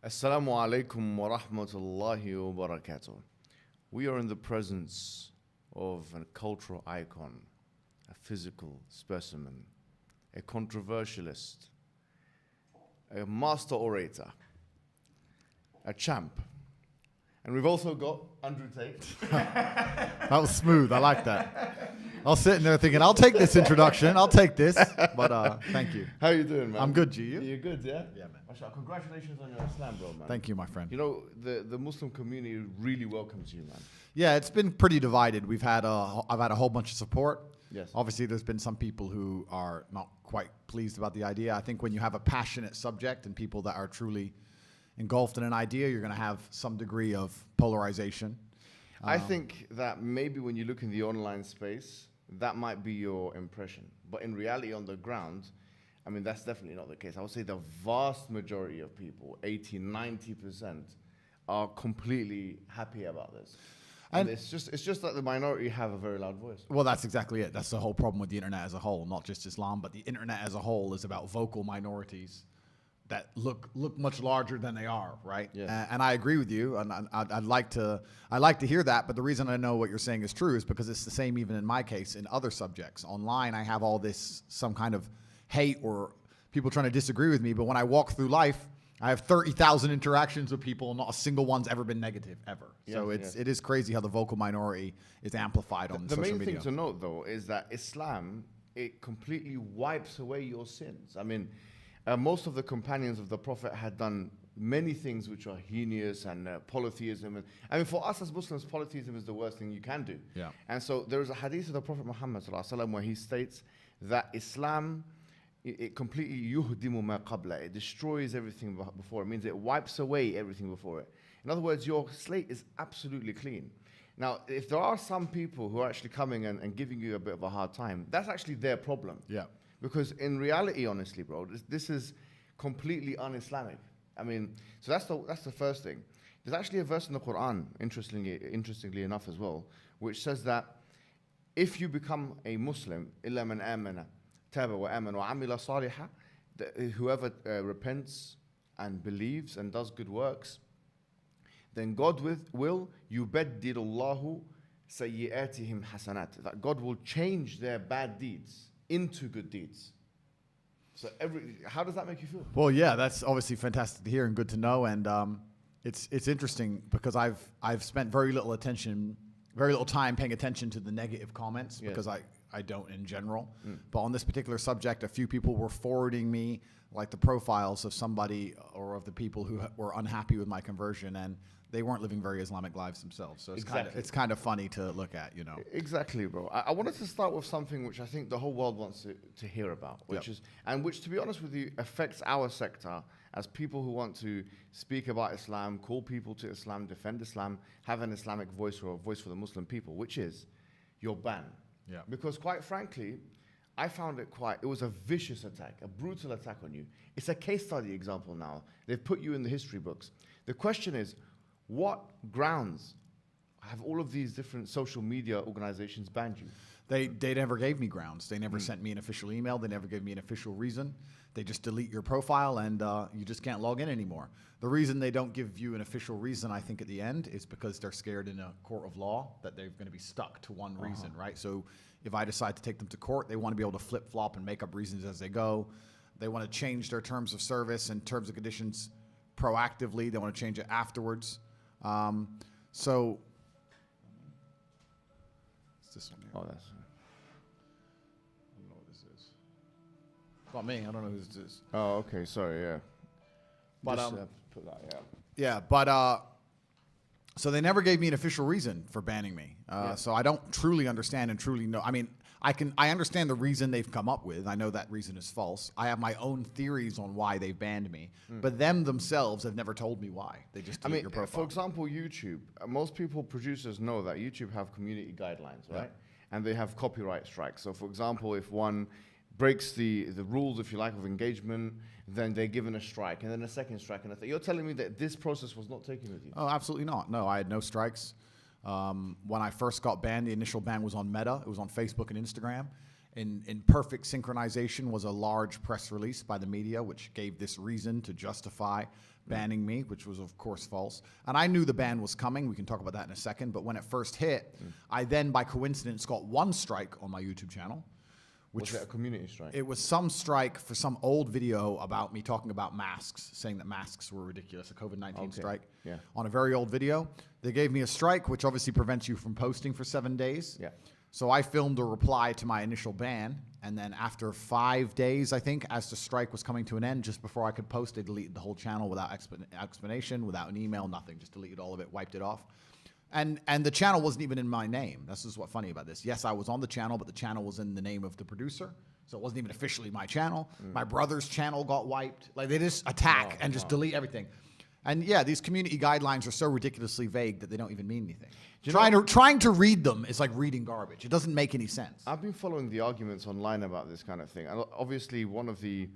Assalamu alaikum wa rahmatullahi wa barakatuh. We are in the presence of a cultural icon, a physical specimen, a controversialist, a master orator, a champ. And we've also got Andrew Tate. That was smooth. I like that. I was sitting there thinking, I'll take this introduction. I'll take this. But thank you. How you doing, man? I'm good, G. You? You're good, yeah? Yeah, man. MashaAllah, congratulations on your Islam, bro, man. Thank you, my friend. You know, the Muslim community really welcomes you, man. Yeah, it's been pretty divided. I've had a whole bunch of support. Yes. Obviously, there's been some people who are not quite pleased about the idea. I think when you have a passionate subject and people that are truly engulfed in an idea, you're going to have some degree of polarization. I think that maybe when you look in the online space, that might be your impression. But in reality, on the ground, I mean, that's definitely not the case. I would say the vast majority of people, 80, 90%, are completely happy about this. And it's just that the minority have a very loud voice. Well, that's exactly it. That's the whole problem with the internet as a whole, not just Islam, but the internet as a whole is about vocal minorities that look much larger than they are, right? Yeah. And I agree with you, and I'd like to hear that. But the reason I know what you're saying is true is because it's the same even in my case in other subjects. Online, I have all this some kind of hate or people trying to disagree with me. But when I walk through life, I have 30,000 interactions with people, and not a single one's ever been negative ever. Yeah, so it is crazy how the vocal minority is amplified on social media. The main thing to note, though, is that Islam, it completely wipes away your sins. I mean, most of the companions of the Prophet had done many things which are heinous and polytheism. And, I mean, for us as Muslims, polytheism is the worst thing you can do. Yeah. And so there is a hadith of the Prophet Muhammad ﷺ where he states that Islam, it completely yuhdimu ma qabla. It destroys everything before. It means it wipes away everything before it. In other words, your slate is absolutely clean. Now, if there are some people who are actually coming and giving you a bit of a hard time, that's actually their problem. Yeah. Because in reality, honestly, bro, this is completely un-Islamic. I mean, so that's the first thing. There's actually a verse in the Quran, interestingly enough as well, which says that if you become a Muslim, إِلَّا مَنْ آمَنَ تَابَ وَآمَنَ وَعَمِلَ صَالِحًا, whoever repents and believes and does good works, then God will يُبَدِّلُ اللَّهُ سَيِّئَاتِهِمْ حَسَنَاتٍ, that God will change their bad deeds into good deeds. So how does that make you feel? Well, yeah, that's obviously fantastic to hear and good to know. And it's interesting because I've spent very little time paying attention to the negative comments because I don't in general. But on this particular subject, a few people were forwarding me like the profiles of somebody or of the people who were unhappy with my conversion, and they weren't living very Islamic lives themselves. So it's kind of funny to look at, you know. Exactly, bro. I wanted to start with something which I think the whole world wants to hear about, which, to be honest with you, affects our sector as people who want to speak about Islam, call people to Islam, defend Islam, have an Islamic voice or a voice for the Muslim people, which is your ban. Yeah. Because quite frankly, I found it was a vicious attack, a brutal attack on you. It's a case study example now. They've put you in the history books. The question is, what grounds have all of these different social media organizations banned you? They never gave me grounds. They never sent me an official email. They never gave me an official reason. They just delete your profile and you just can't log in anymore. The reason they don't give you an official reason, I think, at the end is because they're scared in a court of law that they're going to be stuck to one reason, right? So if I decide to take them to court, they want to be able to flip-flop and make up reasons as they go. They want to change their terms of service and terms and conditions proactively. They want to change it afterwards. So it's this one here. Oh, that's... I don't know what this is. It's not me. I don't know who this is. Oh, okay. Sorry, yeah. But Just, put that, yeah. yeah, but so they never gave me an official reason for banning me. So I don't truly understand and truly know. I mean, I understand the reason they've come up with. I know that reason is false. I have my own theories on why they've banned me, but them themselves have never told me why. They just delete your profile. For example, YouTube. Most producers know that YouTube have community guidelines, right? And they have copyright strikes. So, for example, if one breaks the rules, if you like, of engagement, then they're given a strike, and then a second strike, and a third. You're telling me that this process was not taken with you? Oh, absolutely not. No, I had no strikes. When I first got banned, the initial ban was on Meta. It was on Facebook and Instagram. In perfect synchronization was a large press release by the media, which gave this reason to justify banning me, which was of course false. And I knew the ban was coming. We can talk about that in a second. But when it first hit, I then by coincidence got one strike on my YouTube channel. Was it a community strike? It was some strike for some old video about me talking about masks, saying that masks were ridiculous, a COVID-19 strike. Yeah. On a very old video. They gave me a strike, which obviously prevents you from posting for 7 days. Yeah. So I filmed a reply to my initial ban, and then after 5 days, I think, as the strike was coming to an end, just before I could post, they deleted the whole channel without explanation, without an email, nothing, just deleted all of it, wiped it off. And the channel wasn't even in my name. This is what's funny about this. Yes, I was on the channel, but the channel was in the name of the producer, so it wasn't even officially my channel. My brother's channel got wiped. Like, they just attack and just delete everything. And yeah, these community guidelines are so ridiculously vague that they don't even mean anything. Trying to read them is like reading garbage. It doesn't make any sense. I've been following the arguments online about this kind of thing. And obviously, one of the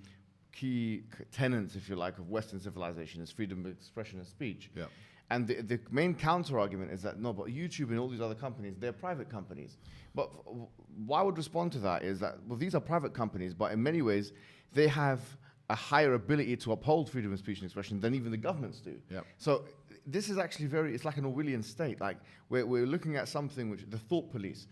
key tenets, if you like, of Western civilization is freedom of expression and speech. Yeah. And the main counter-argument is that, no, but YouTube and all these other companies, they're private companies. But what I would respond to that is that, well, these are private companies, but in many ways, they have a higher ability to uphold freedom of speech and expression than even the governments do. Yep. So this is actually it's like an Orwellian state. Like, we're looking at something which, the thought police.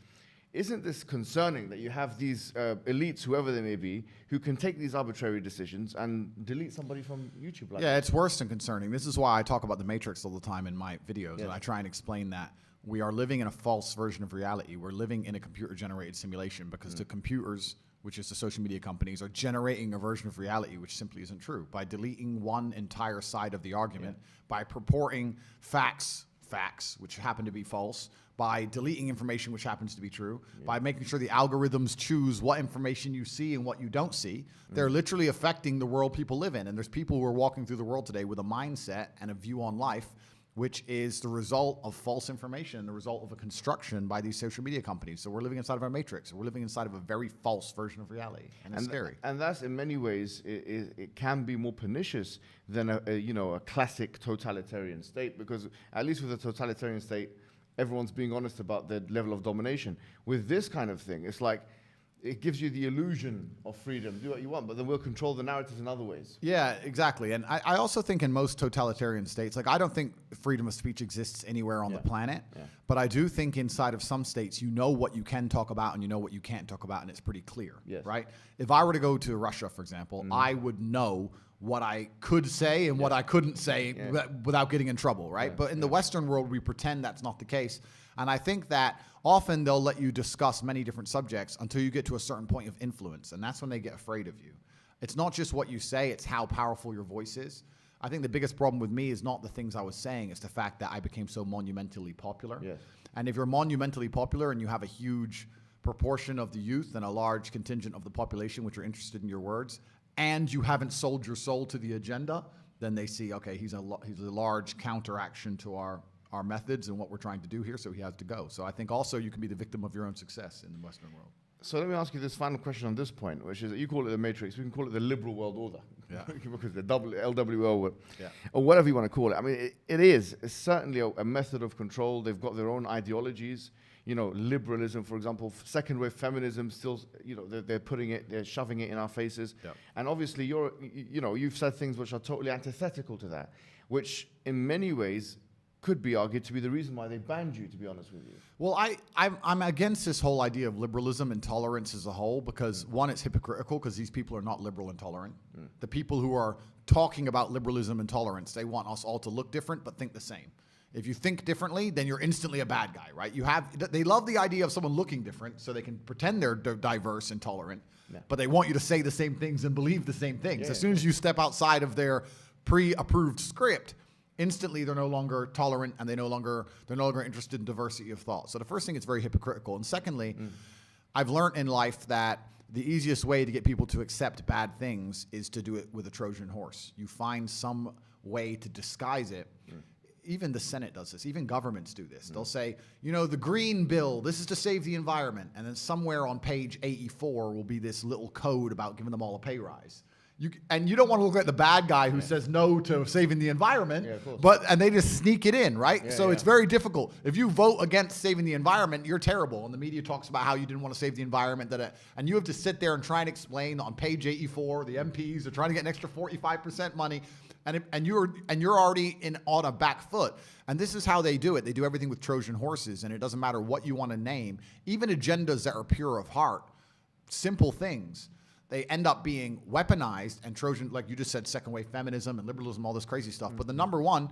Isn't this concerning that you have these elites, whoever they may be, who can take these arbitrary decisions and delete somebody from YouTube? Like yeah, it's worse than concerning. This is why I talk about the Matrix all the time in my videos, Yeah. and I try and explain that we are living in a false version of reality. We're living in a computer-generated simulation because the computers, which is the social media companies, are generating a version of reality which simply isn't true. By deleting one entire side of the argument, by purporting facts, which happen to be false, by deleting information which happens to be true, by making sure the algorithms choose what information you see and what you don't see, they're literally affecting the world people live in. And there's people who are walking through the world today with a mindset and a view on life which is the result of false information, the result of a construction by these social media companies. So we're living inside of a matrix. We're living inside of a very false version of reality, and it's scary. And that's, in many ways, it can be more pernicious than a classic totalitarian state, because at least with a totalitarian state, everyone's being honest about their level of domination. With this kind of thing, it's like, it gives you the illusion of freedom. Do what you want, but then we'll control the narratives in other ways. Yeah, exactly. And I also think in most totalitarian states, like, I don't think freedom of speech exists anywhere on the planet, but I do think inside of some states, you know what you can talk about and you know what you can't talk about, and it's pretty clear, right? If I were to go to Russia, for example, I would know what I could say and what I couldn't say without getting in trouble, right? But in the Western world, we pretend that's not the case. And I think that often they'll let you discuss many different subjects until you get to a certain point of influence, and that's when they get afraid of you. It's not just what you say, it's how powerful your voice is. I think the biggest problem with me is not the things I was saying, it's the fact that I became so monumentally popular. And if you're monumentally popular and you have a huge proportion of the youth and a large contingent of the population which are interested in your words, and you haven't sold your soul to the agenda, then they see, okay, he's a large counteraction to our methods and what we're trying to do here, so he has to go. So I think also you can be the victim of your own success in the Western world. So let me ask you this final question on this point, which is, you call it the matrix, we can call it the liberal world order. Because the LWO, or whatever you want to call it. I mean, it's certainly a method of control. They've got their own ideologies. Liberalism, for example, second wave feminism, still, they're shoving it in our faces. And obviously you've said things which are totally antithetical to that, which in many ways could be argued to be the reason why they banned you, to be honest with you. Well, I'm against this whole idea of liberalism and tolerance as a whole, because one, it's hypocritical because these people are not liberal and tolerant. The people who are talking about liberalism and tolerance, they want us all to look different but think the same. If you think differently, then you're instantly a bad guy, right? They love the idea of someone looking different so they can pretend they're diverse and tolerant, but they want you to say the same things and believe the same things. As soon as you step outside of their pre-approved script, instantly they're no longer tolerant and they're no longer interested in diversity of thought. So the first thing, it's very hypocritical. And secondly, I've learned in life that the easiest way to get people to accept bad things is to do it with a Trojan horse. You find some way to disguise it. Even the Senate does this. Even governments do this. They'll say, the green bill, this is to save the environment. And then somewhere on page 84 will be this little code about giving them all a pay rise. And you don't want to look like the bad guy who says no to saving the environment, and they just sneak it in, right? So it's very difficult. If you vote against saving the environment, you're terrible. And the media talks about how you didn't want to save the environment, and you have to sit there and try and explain on page 84, the MPs are trying to get an extra 45% money, and you're already on a back foot. And this is how they do it. They do everything with Trojan horses, and it doesn't matter what you want to name, even agendas that are pure of heart, simple things. They end up being weaponized and Trojan, like you just said, second wave feminism and liberalism, all this crazy stuff. But the number one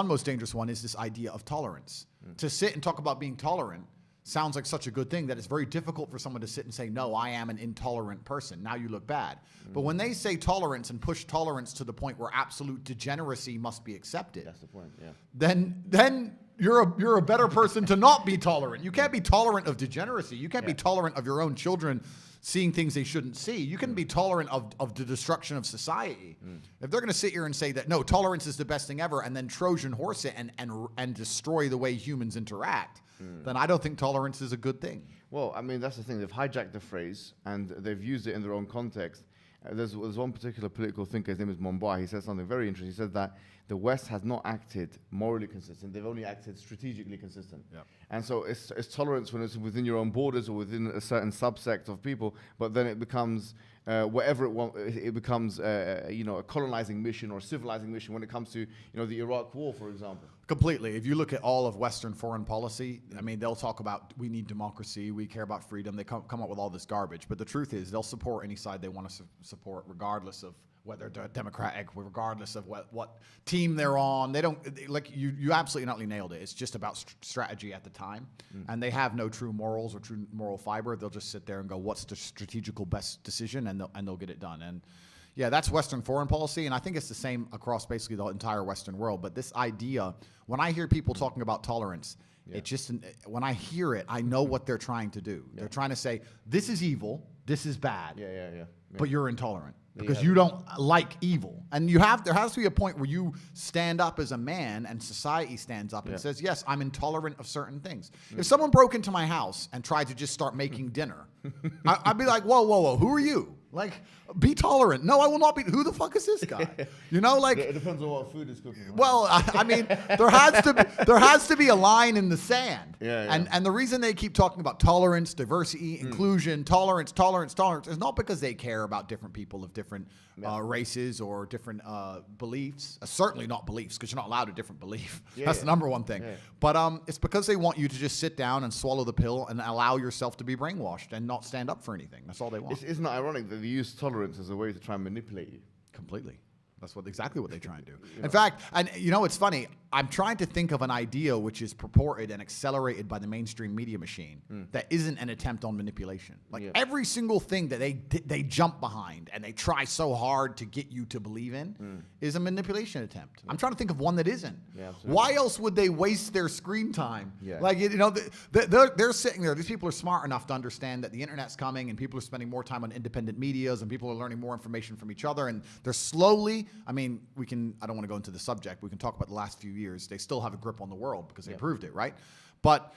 most dangerous one is this idea of tolerance. To sit and talk about being tolerant sounds like such a good thing that it's very difficult for someone to sit and say, no, I am an intolerant person. Now you look bad. But when they say tolerance and push tolerance to the point where absolute degeneracy must be accepted, that's the point, yeah. Then you're a better person to not be tolerant. You can't be tolerant of degeneracy. You can't be tolerant of your own children seeing things they shouldn't see. You can be tolerant of the destruction of society. If they're going to sit here and say that, no, tolerance is the best thing ever, and then Trojan horse it and destroy the way humans interact, then I don't think tolerance is a good thing. Well, I mean, that's the thing. They've hijacked the phrase, and they've used it in their own context. There's one particular political thinker, his name is Mumbai. He said something very interesting. He said that the West has not acted morally consistent. They've only acted strategically consistent. Yep. And so it's tolerance when it's within your own borders or within a certain subsect of people, but then it becomes whatever it becomes a colonizing mission or a civilizing mission when it comes to the Iraq War, for example. Completely. If you look at all of Western foreign policy, I mean, they'll talk about we need democracy, we care about freedom. They come up with all this garbage. But the truth is they'll support any side they want to support regardless of whether they're democratic, regardless of what team they're on. They don't, you absolutely not nailed it. It's just about strategy at the time. And they have no true morals or true moral fiber. They'll just sit there and go, what's the strategical best decision? And they'll get it done. And yeah, that's Western foreign policy. And I think it's the same across basically the entire Western world. But this idea, when I hear people talking about tolerance, it just, when I hear it, I know what they're trying to do. They're trying to say, this is evil, this is bad, but you're intolerant. Because you don't like evil. And there has to be a point where you stand up as a man and society stands up and says, yes, I'm intolerant of certain things. If someone broke into my house and tried to just start making dinner, I'd be like, whoa, who are you? Like, be tolerant. No, I will not be. Who the fuck is this guy? It depends on what food is cooking. Right? Well, I mean, there has to be a line in the sand. Yeah. And the reason they keep talking about tolerance, diversity, inclusion, tolerance is not because they care about different people of different races or different beliefs. Certainly not beliefs, because you're not allowed a different belief. That's the number one thing. But it's because they want you to just sit down and swallow the pill and allow yourself to be brainwashed and not stand up for anything. That's all they want. Isn't it ironic that they use tolerance as a way to try and manipulate you? Completely. That's exactly what they try and do. In fact, and it's funny, I'm trying to think of an idea which is purported and accelerated by the mainstream media machine that isn't an attempt on manipulation. Every single thing that they jump behind and they try so hard to get you to believe in is a manipulation attempt. I'm trying to think of one that isn't. Why else would they waste their screen time? They're sitting there. These people are smart enough to understand that the internet's coming and people are spending more time on independent medias and people are learning more information from each other, and they're slowly, I mean, I don't want to go into the subject. We can talk about the last few years. They still have a grip on the world because they proved it, right? But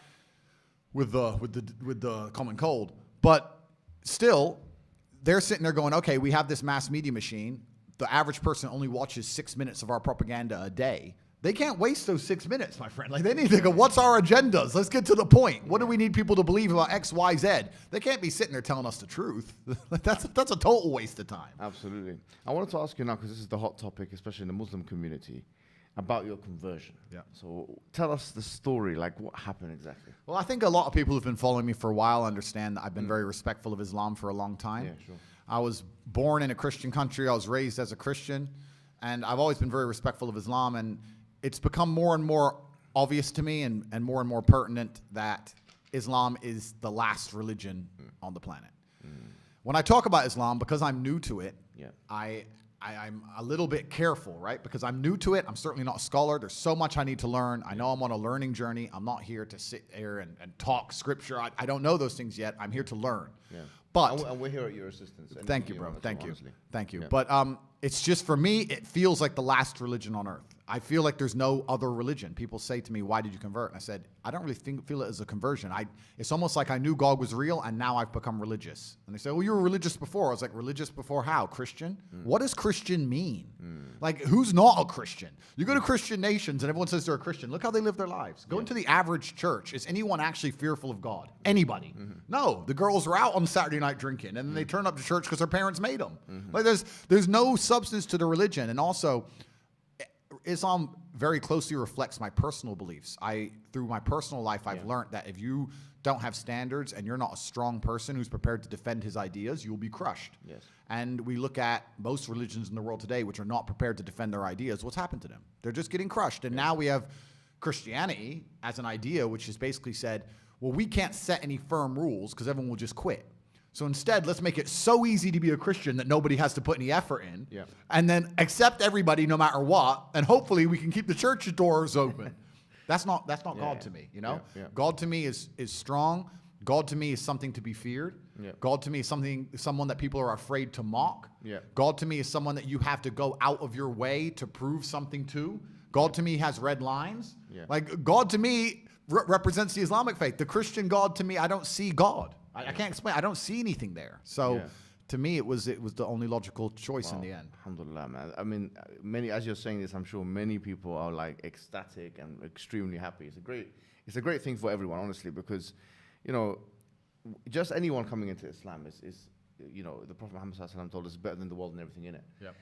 with the common cold, but still, they're sitting there going, okay, we have this mass media machine. The average person only watches 6 minutes of our propaganda a day. They can't waste those 6 minutes, my friend. They need to go, what's our agendas? Let's get to the point. What do we need people to believe about X, Y, Z? They can't be sitting there telling us the truth. That's a total waste of time. Absolutely. I wanted to ask you now, because this is the hot topic, especially in the Muslim community, about your conversion. So tell us the story, like what happened exactly. Well, I think a lot of people who've been following me for a while understand that I've been very respectful of Islam for a long time. Yeah, sure. I was born in a Christian country. I was raised as a Christian, and I've always been very respectful of Islam, and it's become more and more obvious to me and more pertinent that Islam is the last religion on the planet. When I talk about Islam, because I'm new to it, I'm a little bit careful, right? Because I'm new to it. I'm certainly not a scholar. There's so much I need to learn. I know I'm on a learning journey. I'm not here to sit here and talk scripture. I don't know those things yet. I'm here to learn. But and we're here at your assistance. Thank you, bro. Thank you. Honestly. Thank you. But it's just, for me, it feels like the last religion on earth. I feel like there's no other religion. People say to me, why did you convert? And I said, I don't really feel it as a conversion. It's almost like I knew God was real and now I've become religious. And they say, well, you were religious before. I was like, religious before how? Christian? What does Christian mean? Like, who's not a Christian? You go to Christian nations and everyone says they're a Christian. Look how they live their lives. Go into the average church. Is anyone actually fearful of God? Anybody? No. The girls are out on Saturday night drinking and then they turn up to church because their parents made them. Like, there's no substance to the religion. And also, Islam very closely reflects my personal beliefs. Through my personal life, I've learned that if you don't have standards and you're not a strong person who's prepared to defend his ideas, you'll be crushed. Yes. And we look at most religions in the world today, which are not prepared to defend their ideas. What's happened to them? They're just getting crushed. And now we have Christianity as an idea, which has basically said, well, we can't set any firm rules because everyone will just quit. So instead, let's make it so easy to be a Christian that nobody has to put any effort in. Yeah. And then accept everybody no matter what. And hopefully we can keep the church doors open. That's not God to me, you know? Yeah. God to me is strong. God to me is something to be feared. Yeah. God to me is someone that people are afraid to mock. Yeah. God to me is someone that you have to go out of your way to prove something to. God to me has red lines. Yeah. Like, God to me represents the Islamic faith. The Christian God to me, I don't see God. I can't explain. I don't see anything there. So to me, it was the only logical choice in the end. Alhamdulillah, man. I mean, as you're saying this, I'm sure many people are like ecstatic and extremely happy. It's a great thing for everyone, honestly, because, you know, just anyone coming into Islam is you know, the Prophet Muhammad ﷺ told us it's better than the world and everything in it. Yep.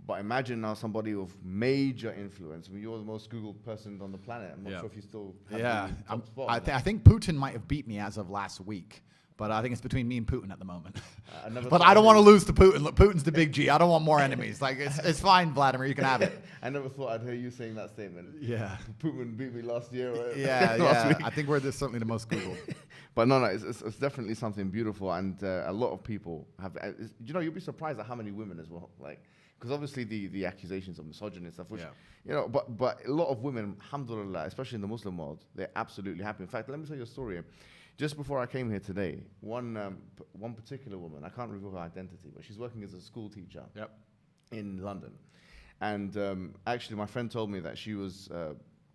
But imagine now somebody of major influence. I mean, you're the most Googled person on the planet. I'm not sure if you still have the top spot. I think Putin might have beat me as of last week. But I think it's between me and Putin at the moment. But I don't want to lose to Putin. Look, Putin's the big G. I don't want more enemies. Like, it's fine, Vladimir. You can have it. I never thought I'd hear you saying that statement. Yeah. Putin beat me last year. Last week. I think we're certainly the most Googled. But no, it's definitely something beautiful. And a lot of people have, you know, you'll be surprised at how many women as well. Like, because obviously the accusations of misogyny and stuff, which, you know, but a lot of women, alhamdulillah, especially in the Muslim world, they're absolutely happy. In fact, let me tell you a story. Just before I came here today, one particular woman, I can't reveal her identity, but she's working as a school teacher in London. And actually, my friend told me that she was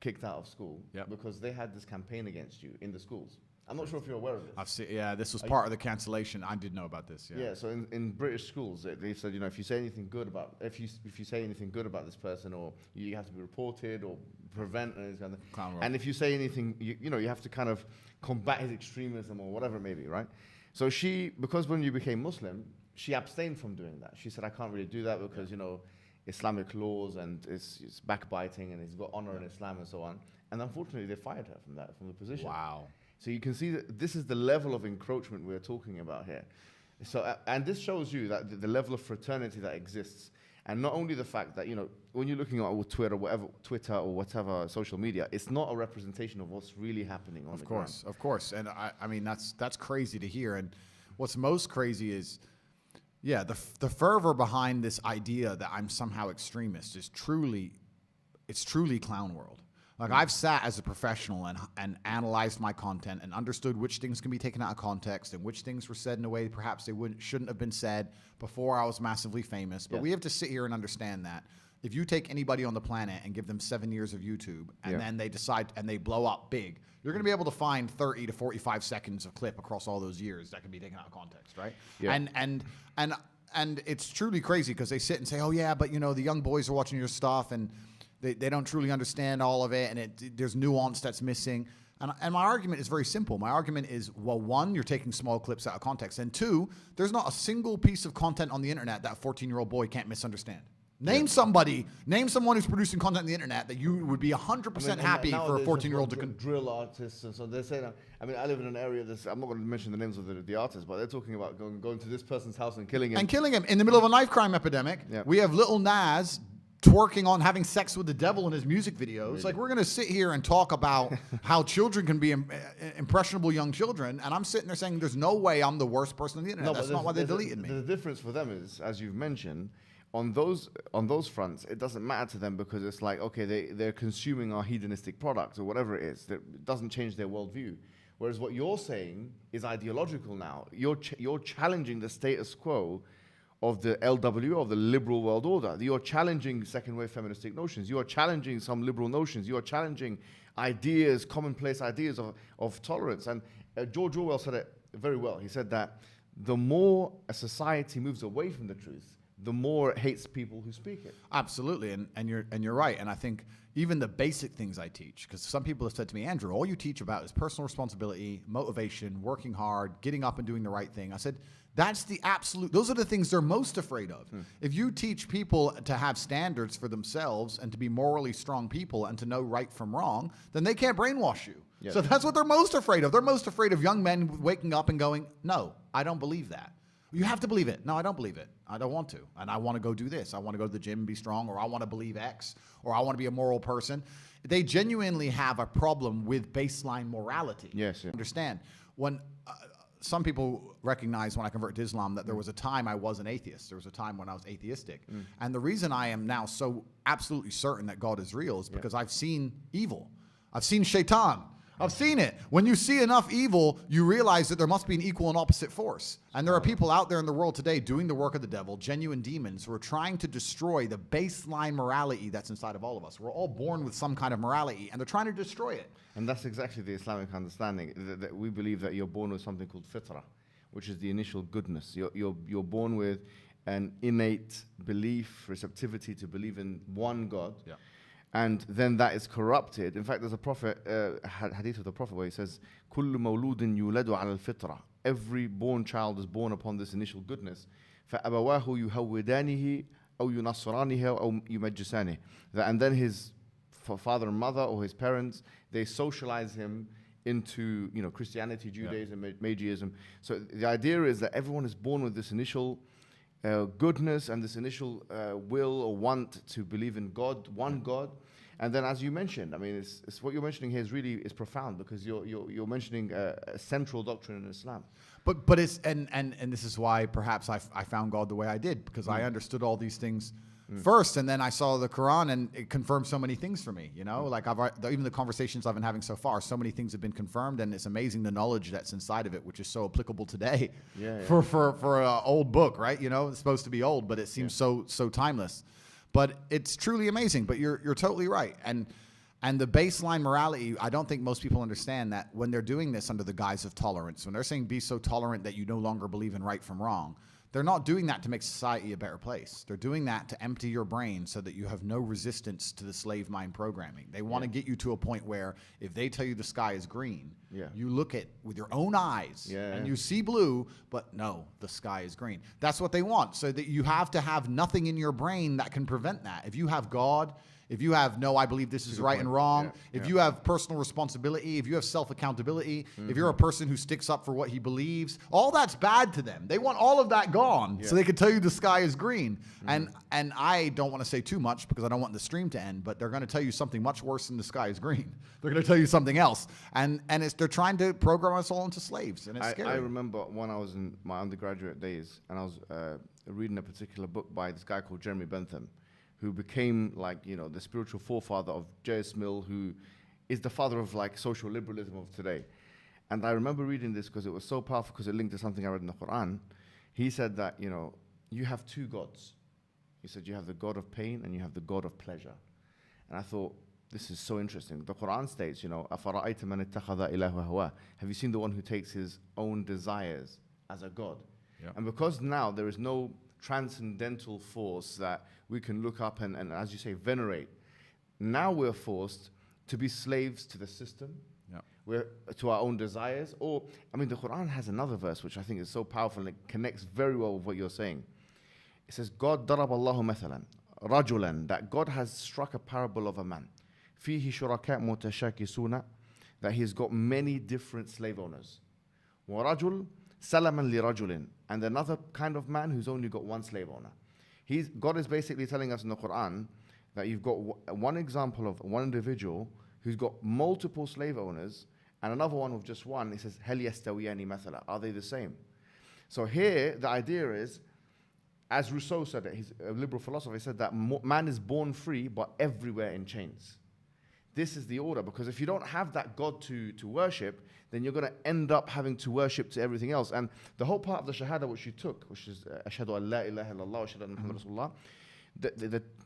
kicked out of school because they had this campaign against you in the schools. I'm not sure if you're aware of this. I've seen, this was part of the cancellation. I did know about this. Yeah. So in British schools, they said, you know, if you say anything good about this person, or you have to be reported or prevent and kind of. And if you say anything, you know, you have to kind of combat his extremism or whatever it may be, right? So because when you became Muslim, she abstained from doing that. She said, I can't really do that because, you know, Islamic laws and it's backbiting and he's got honor in Islam and so on. And unfortunately, they fired her from the position. Wow. So you can see that this is the level of encroachment we're talking about here. So, and this shows you that the level of fraternity that exists. And not only the fact that, you know, when you're looking at Twitter or whatever social media, it's not a representation of what's really happening on the ground. Of course. And I mean, that's crazy to hear. And what's most crazy is, the fervor behind this idea that I'm somehow extremist is truly clown world. Like, I've sat as a professional and analyzed my content and understood which things can be taken out of context and which things were said in a way perhaps they shouldn't have been said before I was massively famous. But we have to sit here and understand that if you take anybody on the planet and give them 7 years of YouTube and then they decide and they blow up big, you're going to be able to find 30 to 45 seconds of clip across all those years that can be taken out of context, right? Yeah. And it's truly crazy because they sit and say, oh yeah, but you know, the young boys are watching your stuff and they don't truly understand all of it, and there's nuance that's missing. And my argument is very simple. My argument is, well, one, you're taking small clips out of context, and two, there's not a single piece of content on the internet that a 14-year-old boy can't misunderstand. Name someone who's producing content on the internet that you would be 100% happy for a 14-year-old to... drill artists, and so they're saying, I mean, I live in an area I'm not going to mention the names of the artists, but they're talking about going to this person's house and killing him. And killing him in the middle of a knife crime epidemic. Yeah. We have Lil Nas twerking on having sex with the devil in his music videos. Really? Like, we're going to sit here and talk about how children can be impressionable young children, and I'm sitting there saying there's no way I'm the worst person on the internet. That's not why they deleted me. The difference for them is, as you've mentioned, on those fronts, it doesn't matter to them because it's like, okay, they're consuming our hedonistic products or whatever it is. It doesn't change their worldview. Whereas what you're saying is ideological now. You're challenging the status quo of the LW, of the liberal world order. You're challenging second wave feministic notions. You are challenging some liberal notions. You are challenging ideas, commonplace ideas of tolerance. And George Orwell said it very well. He said that the more a society moves away from the truth, the more it hates people who speak it. Absolutely, and you're right. And I think even the basic things I teach, because some people have said to me, Andrew, all you teach about is personal responsibility, motivation, working hard, getting up and doing the right thing. I said, that's the absolute, those are the things they're most afraid of. If you teach people to have standards for themselves and to be morally strong people and to know right from wrong, then they can't brainwash you. Yes. So that's what they're most afraid of. They're most afraid of young men waking up and going, no, I don't believe that. You have to believe it. No, I don't believe it. I don't want to. And I want to go do this. I want to go to the gym and be strong, or I want to believe X, or I want to be a moral person. They genuinely have a problem with baseline morality. Yes. Yeah. Understand? When some people recognize when I converted to Islam that there was a time I was an atheist. There was a time when I was atheistic. And the reason I am now so absolutely certain that God is real is because I've seen evil. I've seen shaitan. I've seen it. When you see enough evil, you realize that there must be an equal and opposite force. And there are people out there in the world today doing the work of the devil, genuine demons, who are trying to destroy the baseline morality that's inside of all of us. We're all born with some kind of morality, and they're trying to destroy it. And that's exactly the Islamic understanding, that we believe that you're born with something called fitrah, which is the initial goodness. You're born with an innate belief, receptivity to believe in one God. Yeah. And then that is corrupted. In fact, there's a prophet, hadith of the prophet, where he says, كُلُّ مَوْلُودٍ يُولَدُ عَلَى الْفِطْرَةِ. Every born child is born upon this initial goodness. فَأَبَوَاهُ يُهَوِّدَانِهِ أَوْ يُنَصِّرَانِهِ أَوْ يُمَجِّسَانِهِ. And then his father and mother, or his parents, they socialize him into, Christianity, Judaism, Magiism. So the idea is that everyone is born with this initial goodness and this initial will or want to believe in God, one God. And then, as you mentioned, I mean, it's what you're mentioning here is profound, because you're mentioning a central doctrine in Islam. But it's and this is why perhaps I found God the way I did, because I understood all these things first, and then I saw the Quran, and it confirmed so many things for me. Like even the conversations I've been having so far, so many things have been confirmed, and it's amazing the knowledge that's inside of it, which is so applicable today. For an old book, right? It's supposed to be old, but it seems so timeless. But it's truly amazing. But you're totally right. And the baseline morality, I don't think most people understand that when they're doing this under the guise of tolerance, when they're saying be so tolerant that you no longer believe in right from wrong, they're not doing that to make society a better place. They're doing that to empty your brain so that you have no resistance to the slave mind programming. They want to get you to a point where if they tell you the sky is green, you look at with your own eyes and you see blue, but no, the sky is green. That's what they want, so that you have to have nothing in your brain that can prevent that. If you have God, if you have, no, I believe this is right and wrong, if you have personal responsibility, if you have self-accountability, if you're a person who sticks up for what he believes, all that's bad to them. They want all of that gone so they can tell you the sky is green. And I don't want to say too much because I don't want the stream to end, but they're going to tell you something much worse than the sky is green. They're going to tell you something else. And they're trying to program us all into slaves, and it's scary. I remember when I was in my undergraduate days, and I was reading a particular book by this guy called Jeremy Bentham, who became the spiritual forefather of J.S. Mill, who is the father of social liberalism of today. And I remember reading this because it was so powerful, because it linked to something I read in the Quran. He said that, you have two gods. He said you have the God of pain and you have the God of pleasure. And I thought, this is so interesting. The Quran states, أَفَرَأَيْتَ مَنِ اتَّخَذَ إِلَهُ هَوَاهُ. Have you seen the one who takes his own desires as a God? And because now there is no transcendental force that we can look up and, as you say, venerate. Now we're forced to be slaves to the system, we're to our own desires. Or, the Quran has another verse which I think is so powerful, and it connects very well with what you're saying. It says, God darab Allahu mathalan, rajulan, that God has struck a parable of a man, fihi shuraka mutashakisuna, that he's got many different slave owners. Wa rajul salaman li rajulin, and another kind of man who's only got one slave owner. God is basically telling us in the Quran that you've got one example of one individual who's got multiple slave owners, and another one with just one. He says, هَلْ يَسْتَوِيَانِ مَثَلًا. Are they the same? So here, the idea is, as Rousseau said it, he's a liberal philosopher, he said that man is born free, but everywhere in chains. this is the order. Because if you don't have that God to worship, then you're going to end up having to worship to everything else. And the whole part of the shahada which you took, which is ashhadu an la ilaha illallah wa ashhadu anna Muhammad Rasulullah,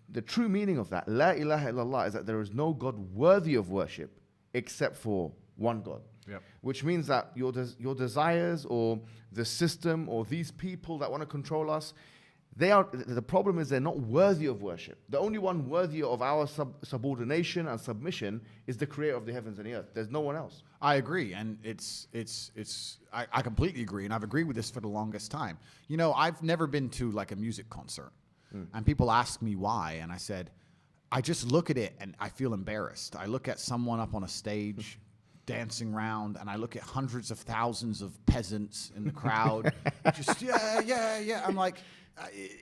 the true meaning of that, la ilaha illallah, is that there is no God worthy of worship except for one God. Yep. Which means that your desires or the system or these people that want to control us, the problem is they're not worthy of worship. The only one worthy of our subordination and submission is the creator of the heavens and the earth. There's no one else. I agree, and I completely agree, and I've agreed with this for the longest time. You know, I've never been to like a music concert, and people ask me why, and I said, I just look at it and I feel embarrassed. I look at someone up on a stage dancing around, and I look at hundreds of thousands of peasants in the crowd, just yeah. I'm like,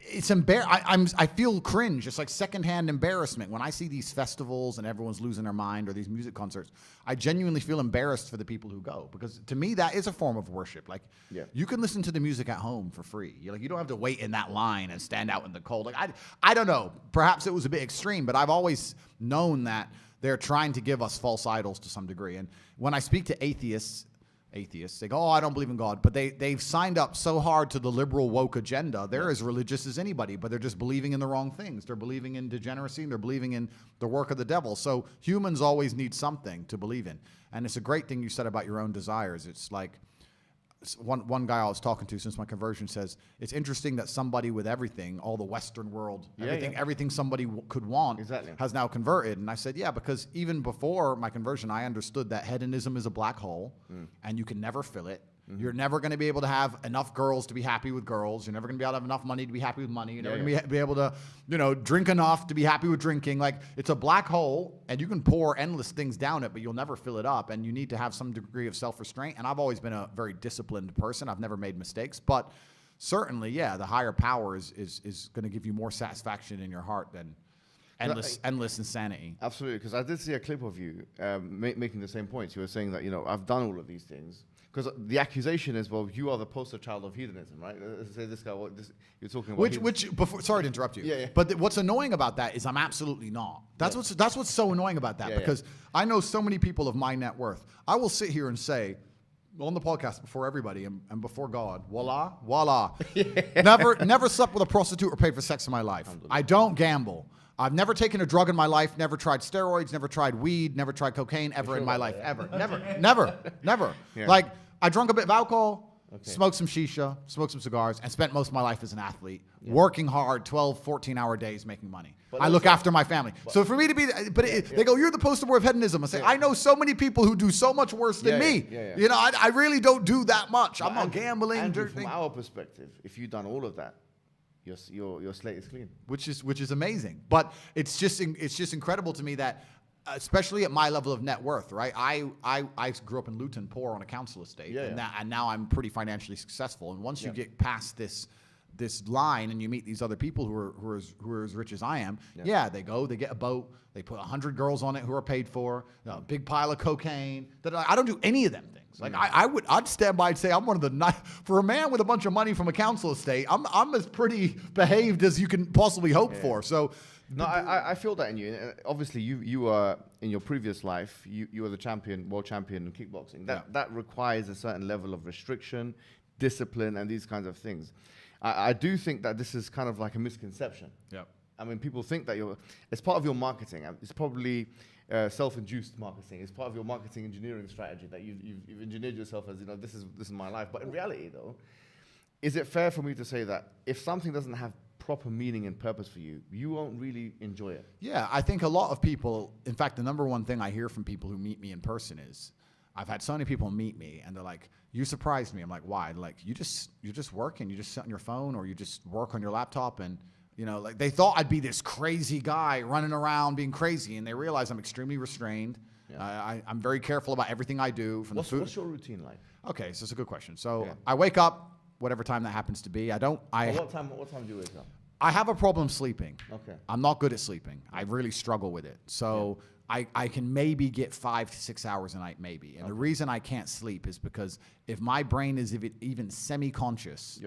it's I feel cringe. It's like secondhand embarrassment when I see these festivals and everyone's losing their mind, or these music concerts. I genuinely feel embarrassed for the people who go, because to me that is a form of worship. Like, you can listen to the music at home for free. You don't have to wait in that line and stand out in the cold. Like, I don't know. Perhaps it was a bit extreme, but I've always known that they're trying to give us false idols to some degree. And when I speak to atheists, they go, oh, I don't believe in God. But they've signed up so hard to the liberal woke agenda. They're as religious as anybody, but they're just believing in the wrong things. They're believing in degeneracy, and they're believing in the work of the devil. So humans always need something to believe in. And it's a great thing you said about your own desires. It's like, one guy I was talking to since my conversion says, it's interesting that somebody with everything, all the Western world, everything somebody could want, has now converted. And I said, yeah, because even before my conversion, I understood that hedonism is a black hole, and you can never fill it. You're never going to be able to have enough girls to be happy with girls. You're never going to be able to have enough money to be happy with money. You're never going to be able to, drink enough to be happy with drinking. Like, it's a black hole, and you can pour endless things down it, but you'll never fill it up. And you need to have some degree of self-restraint. And I've always been a very disciplined person. I've never made mistakes. But certainly, the higher power is going to give you more satisfaction in your heart than endless insanity. Absolutely, because I did see a clip of you making the same points. You were saying that, I've done all of these things. Because the accusation is, well, you are the poster child of hedonism, right? Say this guy, you're talking about. Sorry to interrupt you. Yeah. But what's annoying about that is I'm absolutely not. That's what's so annoying about that, because I know so many people of my net worth. I will sit here and say, on the podcast before everybody and before God, voila. Never slept with a prostitute or paid for sex in my life. I don't gamble. I've never taken a drug in my life, never tried steroids, never tried weed, never tried cocaine ever in my life, ever. Never. Yeah. Like, I drank a bit of alcohol, smoked some shisha, smoked some cigars, and spent most of my life as an athlete, working hard, 12, 14-hour days making money. But I look after my family. So for me to be, they go, you're the poster boy of hedonism. I say, I know so many people who do so much worse than me. I really don't do that much. I'm not gambling. Andrew, from our perspective, if you've done all of that, your slate is clean, which is amazing. But it's just incredible to me that, especially at my level of net worth, right? I grew up in Luton, poor on a council estate, and now I'm pretty financially successful. And once you get past this line and you meet these other people who are as rich as I am, they get a boat, they put 100 girls on it who are paid for, a big pile of cocaine. I don't do any of them things. Like, I'd stand by and say I'm one of the for a man with a bunch of money from a council estate, I'm as pretty behaved as you can possibly hope for. So. No, I feel that in you. Obviously, you are, in your previous life, you were the world champion in kickboxing. That requires a certain level of restriction, discipline, and these kinds of things. I do think that this is kind of like a misconception. Yeah. I mean, people think that it's part of your marketing. It's probably self-induced marketing. It's part of your marketing engineering strategy that you've engineered yourself as, this is my life. But in reality, though, is it fair for me to say that if something doesn't have proper meaning and purpose for you, you won't really enjoy it? Yeah, I think a lot of people, in fact, the number one thing I hear from people who meet me in person is, I've had so many people meet me and they're like, you surprised me. I'm like, why? Like, you just work and you just sit on your phone, or you just work on your laptop, and like, they thought I'd be this crazy guy running around being crazy, and they realize I'm extremely restrained. I'm very careful about everything I do. From the food. What's your routine like? Okay, so it's a good question. So I wake up, whatever time that happens to be. What time do you wake up? I have a problem sleeping. Okay. I'm not good at sleeping. I really struggle with it. So I can maybe get 5 to 6 hours a night, maybe. And the reason I can't sleep is because if my brain is even semi-conscious,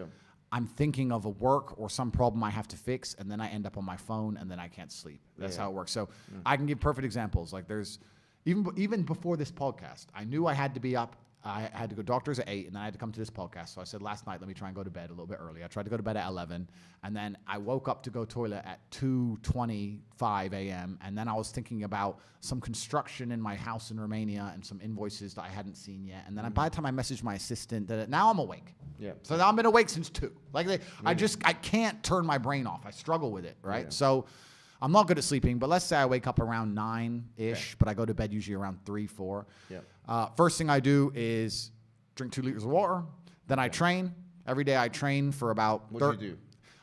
I'm thinking of a work or some problem I have to fix, and then I end up on my phone, and then I can't sleep. That's how it works. So I can give perfect examples. Like there's even before this podcast, I knew I had to be up. I had to go doctors at 8, and then I had to come to this podcast. So I said last night, let me try and go to bed a little bit early. I tried to go to bed at 11, and then I woke up to go toilet at 2:25 a.m., and then I was thinking about some construction in my house in Romania and some invoices that I hadn't seen yet. And then by the time I messaged my assistant, now I'm awake. Yeah. So now I've been awake since 2. I can't turn my brain off. I struggle with it, right? Yeah. So I'm not good at sleeping, but let's say I wake up around 9-ish, but I go to bed usually around 3, 4. Yeah. First thing I do is drink 2 liters of water. Then I train. Every day I train for about... What do you do?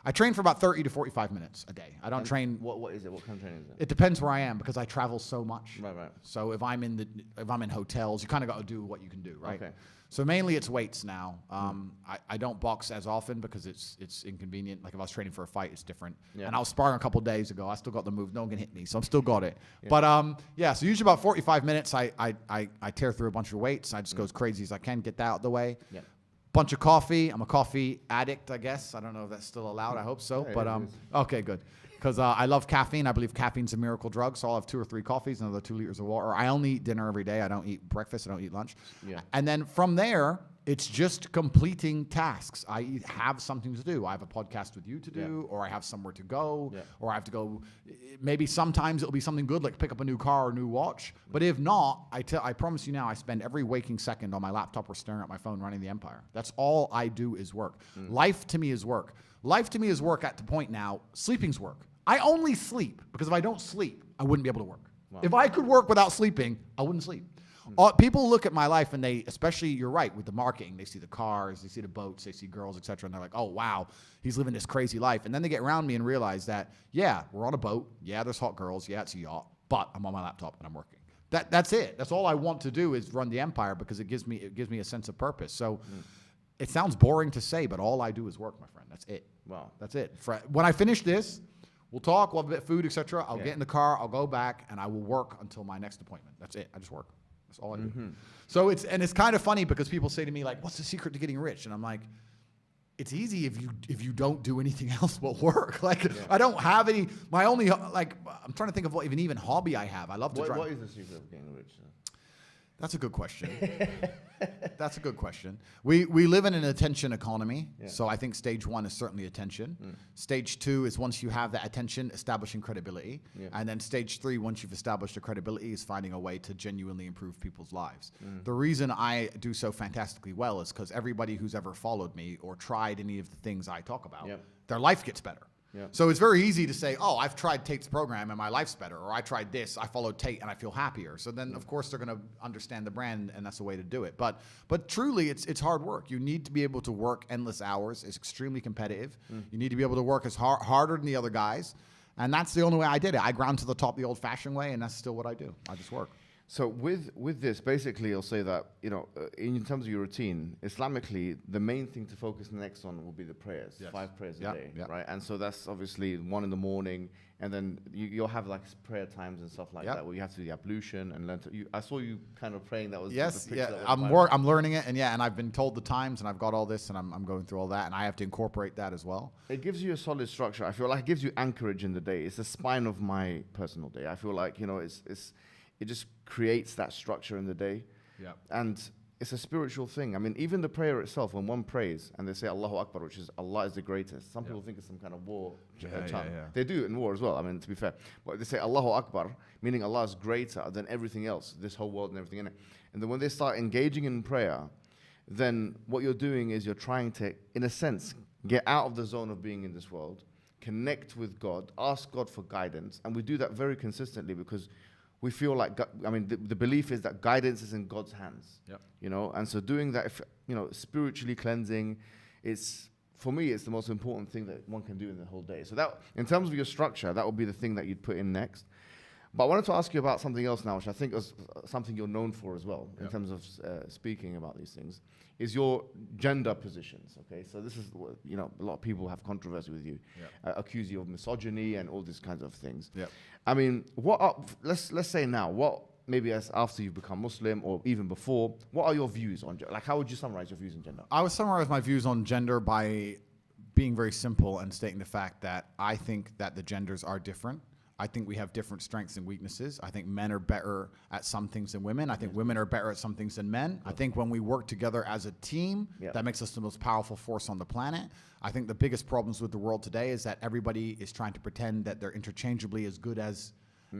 I train for about 30 to 45 minutes a day. I don't train... What is it? What kind of training is it? It depends where I am because I travel so much. Right. So if I'm in hotels, you kind of got to do what you can do, right? Okay. So mainly it's weights now. I don't box as often because it's inconvenient. Like if I was training for a fight, it's different. Yeah. And I was sparring a couple days ago. I still got the move. No one can hit me, so I'm still got it. Yeah. But so usually about 45 minutes, I tear through a bunch of weights. I just go as crazy as I can, get that out of the way. Yeah. Bunch of coffee. I'm a coffee addict, I guess. I don't know if that's still allowed. I hope so. Yeah, but okay, good. Because I love caffeine. I believe caffeine's a miracle drug. So I'll have 2 or 3 coffees, another 2 liters of water. I only eat dinner every day. I don't eat breakfast. I don't eat lunch. Yeah. And then from there, it's just completing tasks. I have something to do. I have a podcast with you to do, or I have somewhere to go, or I have to go. Maybe sometimes it'll be something good, like pick up a new car or a new watch. But if not, I promise you now, I spend every waking second on my laptop or staring at my phone running the empire. That's all I do is work. Life to me is work. Life to me is work at the point now. Sleeping's work. I only sleep because if I don't sleep, I wouldn't be able to work. Wow. If I could work without sleeping, I wouldn't sleep. People look at my life and they, especially you're right, with the marketing, they see the cars, they see the boats, they see girls, etc. And they're like, oh, wow, he's living this crazy life. And then they get around me and realize that, yeah, we're on a boat. Yeah, there's hot girls. Yeah, it's a yacht. But I'm on my laptop and I'm working. That's it. That's all I want to do is run the empire because it gives me a sense of purpose. So it sounds boring to say, but all I do is work, my friend. That's it. Wow. That's it. When I finish this, we'll talk, we'll have a bit of food, etc. I'll get in the car, I'll go back, and I will work until my next appointment. That's it. I just work. That's all I do. So it's kind of funny because people say to me, like, what's the secret to getting rich? And I'm like, it's easy if you don't do anything else but work. Like, I don't have any, my only, like, I'm trying to think of what even hobby I have. I love to drive. What is the secret of getting rich? That's a good question. That's a good question. We live in an attention economy, so I think stage 1 is certainly attention. Stage 2 is once you have that attention, establishing credibility. And then stage 3, once you've established the credibility, is finding a way to genuinely improve people's lives. The reason I do so fantastically well is because everybody who's ever followed me or tried any of the things I talk about, their life gets better. So it's very easy to say, oh, I've tried Tate's program and my life's better, or I tried this, I followed Tate and I feel happier. So then, of course, they're going to understand the brand, and that's the way to do it. But truly, it's hard work. You need to be able to work endless hours. It's extremely competitive. You need to be able to work as harder than the other guys, and that's the only way I did it. I ground to the top the old-fashioned way, and that's still what I do. I just work. So with this, basically, I'll say that, in terms of your routine, Islamically, the main thing to focus next on will be the prayers, 5 prayers a day, right? And so that's obviously 1 in the morning, and then you'll have like prayer times and stuff like that, where you have to do the ablution and learn to. I saw you kind of praying. That was I'm learning it, and I've been told the times, and I've got all this, and I'm going through all that, and I have to incorporate that as well. It gives you a solid structure. I feel like it gives you anchorage in the day. It's the spine of my personal day. I feel like it just creates that structure in the day. And it's a spiritual thing. I mean, even the prayer itself, when one prays and they say Allahu Akbar, which is Allah is the greatest, some people think it's some kind of war chant. They do it in war as well, I mean, to be fair. But they say Allahu Akbar, meaning Allah is greater than everything else, this whole world and everything in it. And then when they start engaging in prayer, then what you're doing is you're trying to, in a sense, get out of the zone of being in this world, connect with God, ask God for guidance. And we do that very consistently because we feel like, the belief is that guidance is in God's hands, and so doing that, spiritually cleansing, for me, it's the most important thing that one can do in the whole day. So that, in terms of your structure, that would be the thing that you'd put in next. But I wanted to ask you about something else now, which I think is something you're known for as well, in terms of speaking about these things, is your gender positions, okay? So this is, a lot of people have controversy with you, accuse you of misogyny and all these kinds of things. I mean, let's say now, maybe as after you've become Muslim or even before, what are your views on gender? Like, how would you summarize your views on gender? I would summarize my views on gender by being very simple and stating the fact that I think that the genders are different. I think we have different strengths and weaknesses. I think men are better at some things than women. I think women are better at some things than men. I think when we work together as a team, that makes us the most powerful force on the planet. I think the biggest problems with the world today is that everybody is trying to pretend that they're interchangeably as good as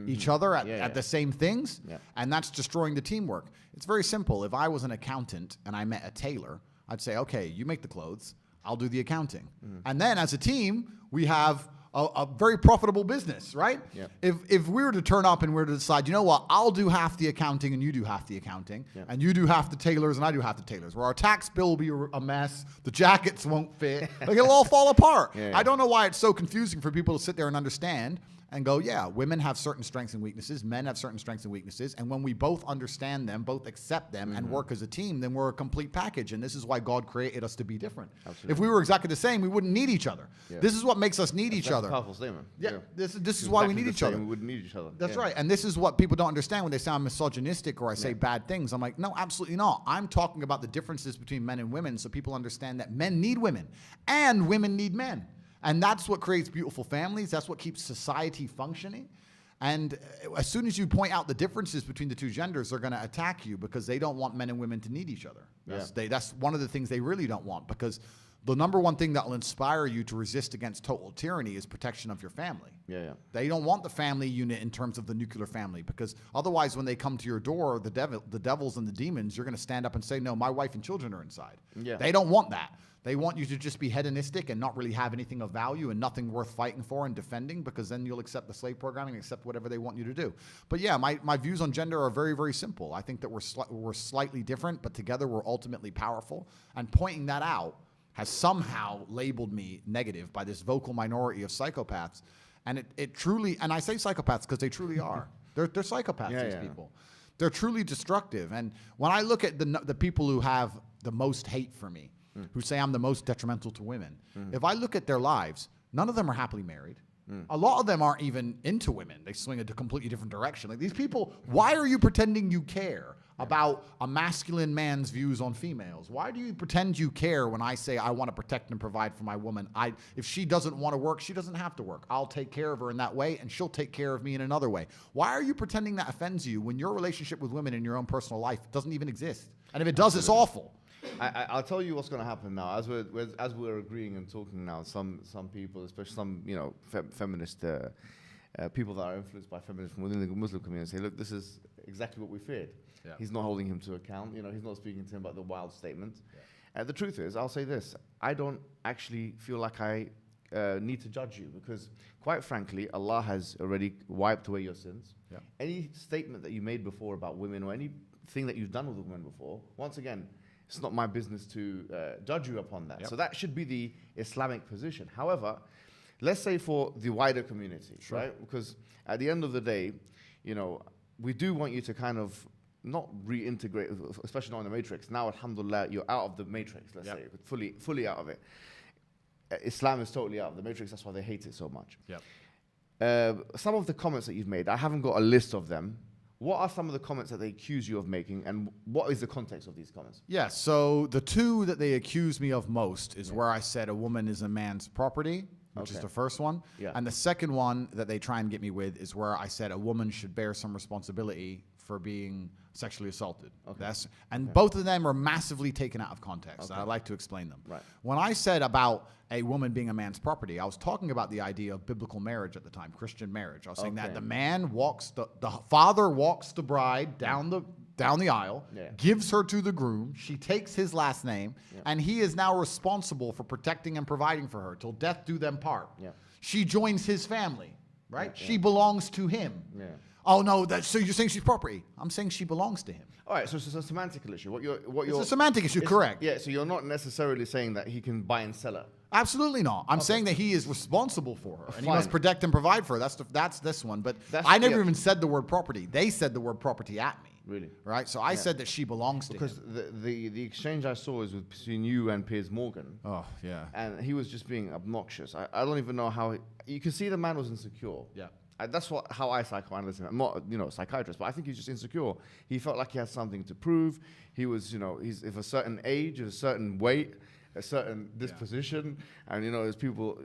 each other at the same things, and that's destroying the teamwork. It's very simple. If I was an accountant and I met a tailor, I'd say, okay, you make the clothes, I'll do the accounting. And then as a team, we have a very profitable business, right? If we were to turn up and we were to decide, you know what, I'll do half the accounting and you do half the accounting, and you do half the tailors and I do half the tailors, where our tax bill will be a mess, the jackets won't fit, like it'll all fall apart. I don't know why it's so confusing for people to sit there and understand and go, yeah, women have certain strengths and weaknesses, men have certain strengths and weaknesses, and when we both understand them, both accept them, and work as a team, then we're a complete package, and this is why God created us to be different. If we were exactly the same, we wouldn't need each other. This is what makes us need each other. That's a powerful statement. This is why we need each other. We wouldn't need each other. That's right, and this is what people don't understand when they say I'm misogynistic or I say bad things. I'm like, no, absolutely not. I'm talking about the differences between men and women so people understand that men need women, and women need men. And that's what creates beautiful families. That's what keeps society functioning. And as soon as you point out the differences between the two genders, they're going to attack you because they don't want men and women to need each other. That's one of the things they really don't want, because the number one thing that will inspire you to resist against total tyranny is protection of your family. They don't want the family unit in terms of the nuclear family, because otherwise when they come to your door, the devils and the demons, you're going to stand up and say, no, my wife and children are inside. They don't want that. They want you to just be hedonistic and not really have anything of value and nothing worth fighting for and defending, because then you'll accept the slave programming, accept whatever they want you to do. But yeah, my views on gender are very, very simple. I think that we're slightly different, but together we're ultimately powerful. And pointing that out has somehow labeled me negative by this vocal minority of psychopaths. And it truly, and I say psychopaths because they truly are. They're psychopaths, these people. They're truly destructive. And when I look at the people who have the most hate for me, who say I'm the most detrimental to women, if I look at their lives, none of them are happily married. A lot of them aren't even into women. They swing a completely different direction. Like, these people, why are you pretending you care about a masculine man's views on females? Why do you pretend you care when I say I want to protect and provide for my woman? If she doesn't want to work, she doesn't have to work. I'll take care of her in that way, and she'll take care of me in another way. Why are you pretending that offends you when your relationship with women in your own personal life doesn't even exist? And if it does, it's awful. I'll tell you what's going to happen now. As we're agreeing and talking now, some people, especially some feminist people that are influenced by feminism within the Muslim community, say, look, this is exactly what we feared. He's not holding him to account. He's not speaking to him about the wild statements. The truth is, I'll say this: I don't actually feel like I need to judge you, because, quite frankly, Allah has already wiped away your sins. Any statement that you made before about women, or anything that you've done with women before, once again, it's not my business to judge you upon that. So that should be the Islamic position. However, let's say for the wider community, right? Because at the end of the day, we do want you to kind of not reintegrate, especially not in the matrix. Now, alhamdulillah, you're out of the matrix, let's say, fully out of it. Islam is totally out of the matrix. That's why they hate it so much. Some of the comments that you've made, I haven't got a list of them. What are some of the comments that they accuse you of making, and what is the context of these comments? So the two that they accuse me of most is where I said a woman is a man's property, which is the first one. And the second one that they try and get me with is where I said a woman should bear some responsibility for being sexually assaulted. Both of them are massively taken out of context. I'd like to explain them. When I said about a woman being a man's property, I was talking about the idea of biblical marriage at the time, Christian marriage. I was saying that the man walks, the father walks the bride down the aisle, gives her to the groom, she takes his last name, and he is now responsible for protecting and providing for her till death do them part. She joins his family, right? She belongs to him. Oh no! So you're saying she's property? I'm saying she belongs to him. All right. So it's a semantic issue. It's a semantic issue, correct? So you're not necessarily saying that he can buy and sell her. Absolutely not. I'm saying that he is responsible for her, and he must protect and provide for her. That's this one. But I never even said the word property. They said the word property at me. Really? Right. So I said that she belongs to him. Because the exchange I saw was between you and Piers Morgan. Oh yeah. And he was just being obnoxious. I don't even know how you can see the man was insecure. That's how I psychoanalyze him. I'm not, a psychiatrist, but I think he's just insecure. He felt like he had something to prove. He was, he's of a certain age, of a certain weight, a certain disposition, and there's people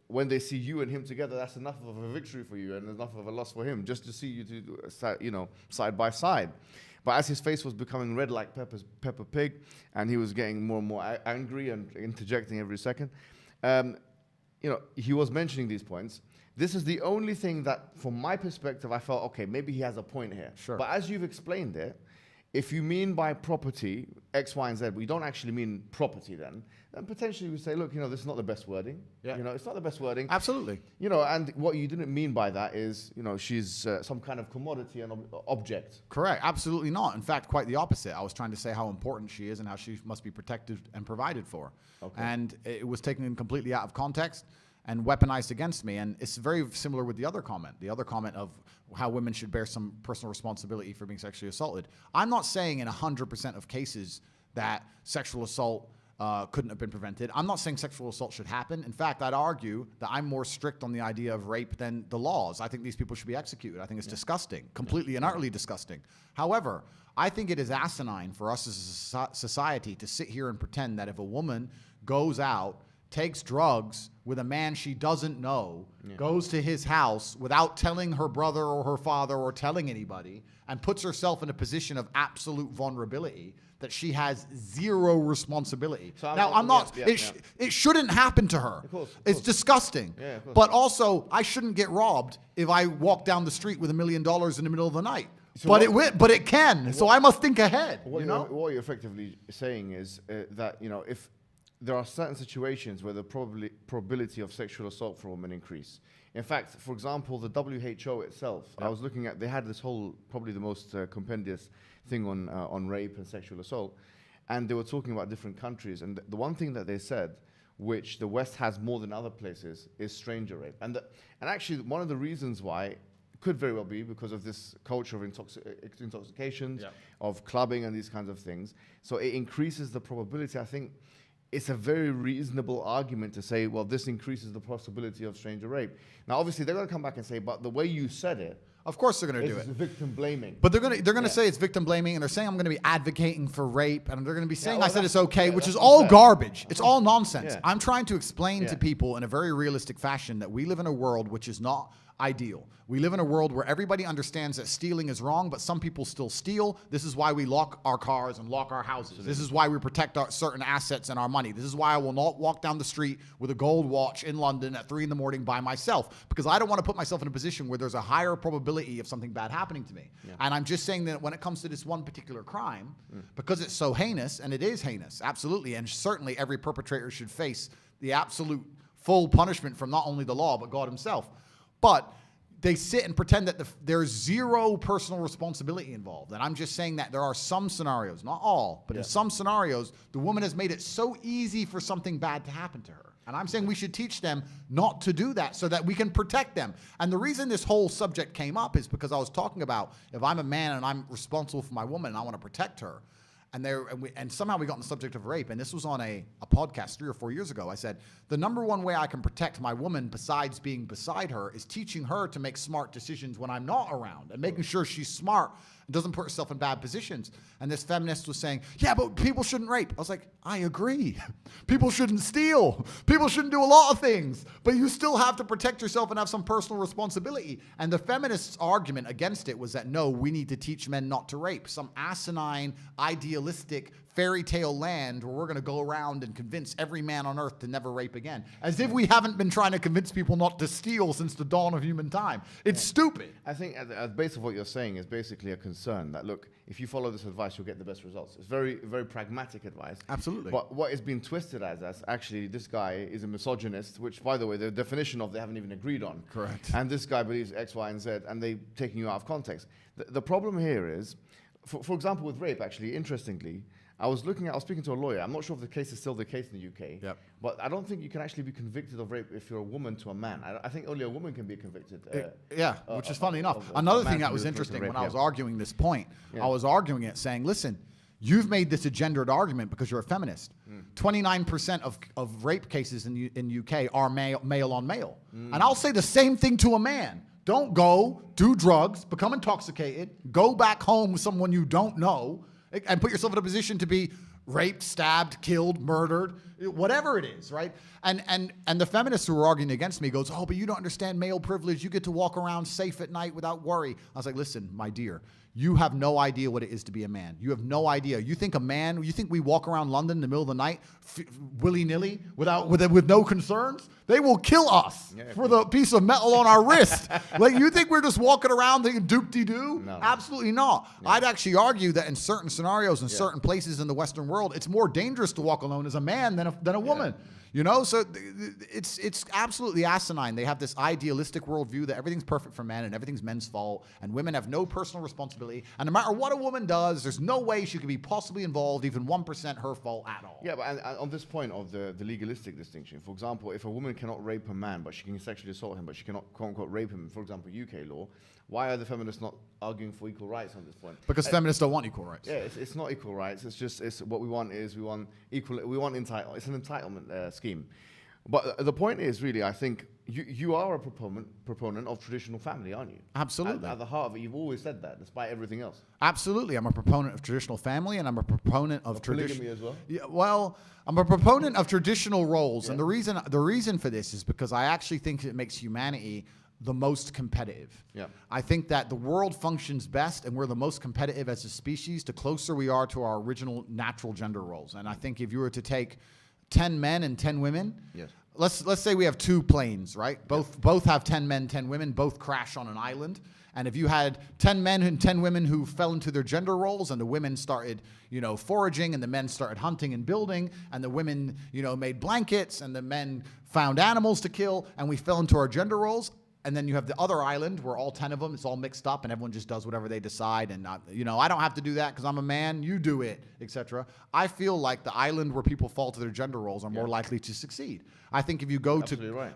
when they see you and him together, that's enough of a victory for you and enough of a loss for him just to see you two, side by side. But as his face was becoming red like Peppa Pig, and he was getting more and more angry and interjecting every second, he was mentioning these points. This is the only thing that, from my perspective, I felt, okay, maybe he has a point here. Sure. But as you've explained it, if you mean by property X, Y, and Z, we don't actually mean property then potentially we say, look, this is not the best wording. Yeah. It's not the best wording. Absolutely. And what you didn't mean by that is, she's some kind of commodity and object. Correct. Absolutely not. In fact, quite the opposite. I was trying to say how important she is and how she must be protected and provided for. Okay. And it was taken completely out of context and weaponized against me. And it's very similar with the other comment of how women should bear some personal responsibility for being sexually assaulted. I'm not saying in 100% of cases that sexual assault couldn't have been prevented. I'm not saying sexual assault should happen. In fact, I'd argue that I'm more strict on the idea of rape than the laws. I think these people should be executed. I think it's disgusting, completely and utterly disgusting. However, I think it is asinine for us as a society to sit here and pretend that if a woman goes out, takes drugs with a man she doesn't know, goes to his house without telling her brother or her father or telling anybody, and puts herself in a position of absolute vulnerability, that she has zero responsibility. So I'm not. It shouldn't happen to her. Of course. It's disgusting. Yeah, of course. But also, I shouldn't get robbed if I walk down the street with $1 million in the middle of the night. So but it can. So I must think ahead. What you're effectively saying is that if there are certain situations where the probability of sexual assault for women increase. In fact, for example, the WHO itself, I was looking at, they had this whole, probably the most compendious thing on rape and sexual assault, and they were talking about different countries, and the one thing that they said, which the West has more than other places, is stranger rape. And actually, one of the reasons why could very well be because of this culture of intoxications, of clubbing and these kinds of things. So it increases the probability, I think. It's a very reasonable argument to say, well, this increases the possibility of stranger rape. Now, obviously, they're going to come back and say, but the way you said it, of course they're going to do it. It's victim blaming. But they're going to say it's victim blaming, and they're saying I'm going to be advocating for rape, and they're going to be saying I said it's okay, which is all garbage. It's all nonsense. Yeah. I'm trying to explain to people in a very realistic fashion that we live in a world which is not ideal. We live in a world where everybody understands that stealing is wrong, but some people still steal. This is why we lock our cars and lock our houses. This is why we protect our certain assets and our money. This is why I will not walk down the street with a gold watch in London at 3 a.m. by myself, because I don't want to put myself in a position where there's a higher probability of something bad happening to me. Yeah. And I'm just saying that when it comes to this one particular crime, because it's so heinous, and it is heinous, absolutely, and certainly every perpetrator should face the absolute full punishment from not only the law, but God himself. But they sit and pretend that there's zero personal responsibility involved. And I'm just saying that there are some scenarios, not all, but in some scenarios, the woman has made it so easy for something bad to happen to her. And I'm saying we should teach them not to do that so that we can protect them. And the reason this whole subject came up is because I was talking about if I'm a man and I'm responsible for my woman and I want to protect her, and somehow we got on the subject of rape, and this was on a podcast 3 or 4 years ago. I said, the number one way I can protect my woman besides being beside her is teaching her to make smart decisions when I'm not around and making sure she's smart and doesn't put herself in bad positions. And this feminist was saying, yeah, but people shouldn't rape. I was like, I agree. People shouldn't steal. People shouldn't do a lot of things, but you still have to protect yourself and have some personal responsibility. And the feminist's argument against it was that, no, we need to teach men not to rape. Some asinine, idealistic, fairy tale land where we're going to go around and convince every man on earth to never rape again. As if we haven't been trying to convince people not to steal since the dawn of human time. It's stupid. I think at the base of what you're saying is basically a concern that, look, if you follow this advice, you'll get the best results. It's very, very pragmatic advice. Absolutely. But what is being twisted as actually this guy is a misogynist, which, by the way, the definition of they haven't even agreed on. Correct. And this guy believes X, Y, and Z, and they're taking you out of context. The problem here is, for example, with rape, actually, interestingly, I was speaking to a lawyer. I'm not sure if the case is still the case in the UK, but I don't think you can actually be convicted of rape if you're a woman to a man. I think only a woman can be convicted. Which is funny enough. Another thing that was interesting when I was arguing this point, I was arguing it saying, listen, you've made this a gendered argument because you're a feminist. 29% of rape cases in UK are male on male. And I'll say the same thing to a man. Don't go, do drugs, become intoxicated, go back home with someone you don't know, and put yourself in a position to be raped, stabbed, killed, murdered, whatever it is, right? And the feminists who were arguing against me goes, oh, but you don't understand male privilege. You get to walk around safe at night without worry. I was like, listen, my dear, you have no idea what it is to be a man. You have no idea. You think we walk around London in the middle of the night willy-nilly with no concerns? They will kill us for the piece of metal on our wrist. Like, you think we're just walking around thinking doop-de-doo? No. Absolutely not. Yeah. I'd actually argue that in certain scenarios, in certain places in the Western world, it's more dangerous to walk alone as a man than a woman. You know, so it's absolutely asinine. They have this idealistic worldview that everything's perfect for men and everything's men's fault, and women have no personal responsibility. And no matter what a woman does, there's no way she could be possibly involved, even 1% her fault at all. Yeah, but and on this point of the legalistic distinction, for example, if a woman cannot rape a man, but she can sexually assault him, but she cannot, quote unquote, rape him, for example, UK law, why are the feminists not arguing for equal rights on this point? Because feminists don't want equal rights. Yeah, it's not equal rights. It's what we want is we want it's an entitlement scheme. But the point is, really, I think you are a proponent of traditional family, aren't you? Absolutely. At the heart of it, you've always said that, despite everything else. Absolutely. I'm a proponent of traditional family, and I'm a proponent of polygamy as well? Yeah, well, I'm a proponent of traditional roles. Yeah. And the reason for this is because I actually think it makes humanity the most competitive. Yeah. I think that the world functions best and we're the most competitive as a species the closer we are to our original natural gender roles. And I think if you were to take 10 men and 10 women, yes. Let's say we have two planes, right? Both have 10 men, 10 women, both crash on an island. And if you had 10 men and 10 women who fell into their gender roles, and the women started, foraging, and the men started hunting and building, and the women, made blankets, and the men found animals to kill, and we fell into our gender roles. And then you have the other island where all 10 of them, it's all mixed up and everyone just does whatever they decide. And, I don't have to do that because I'm a man, you do it, etc. I feel like the island where people fall to their gender roles are more likely to succeed. I think if you go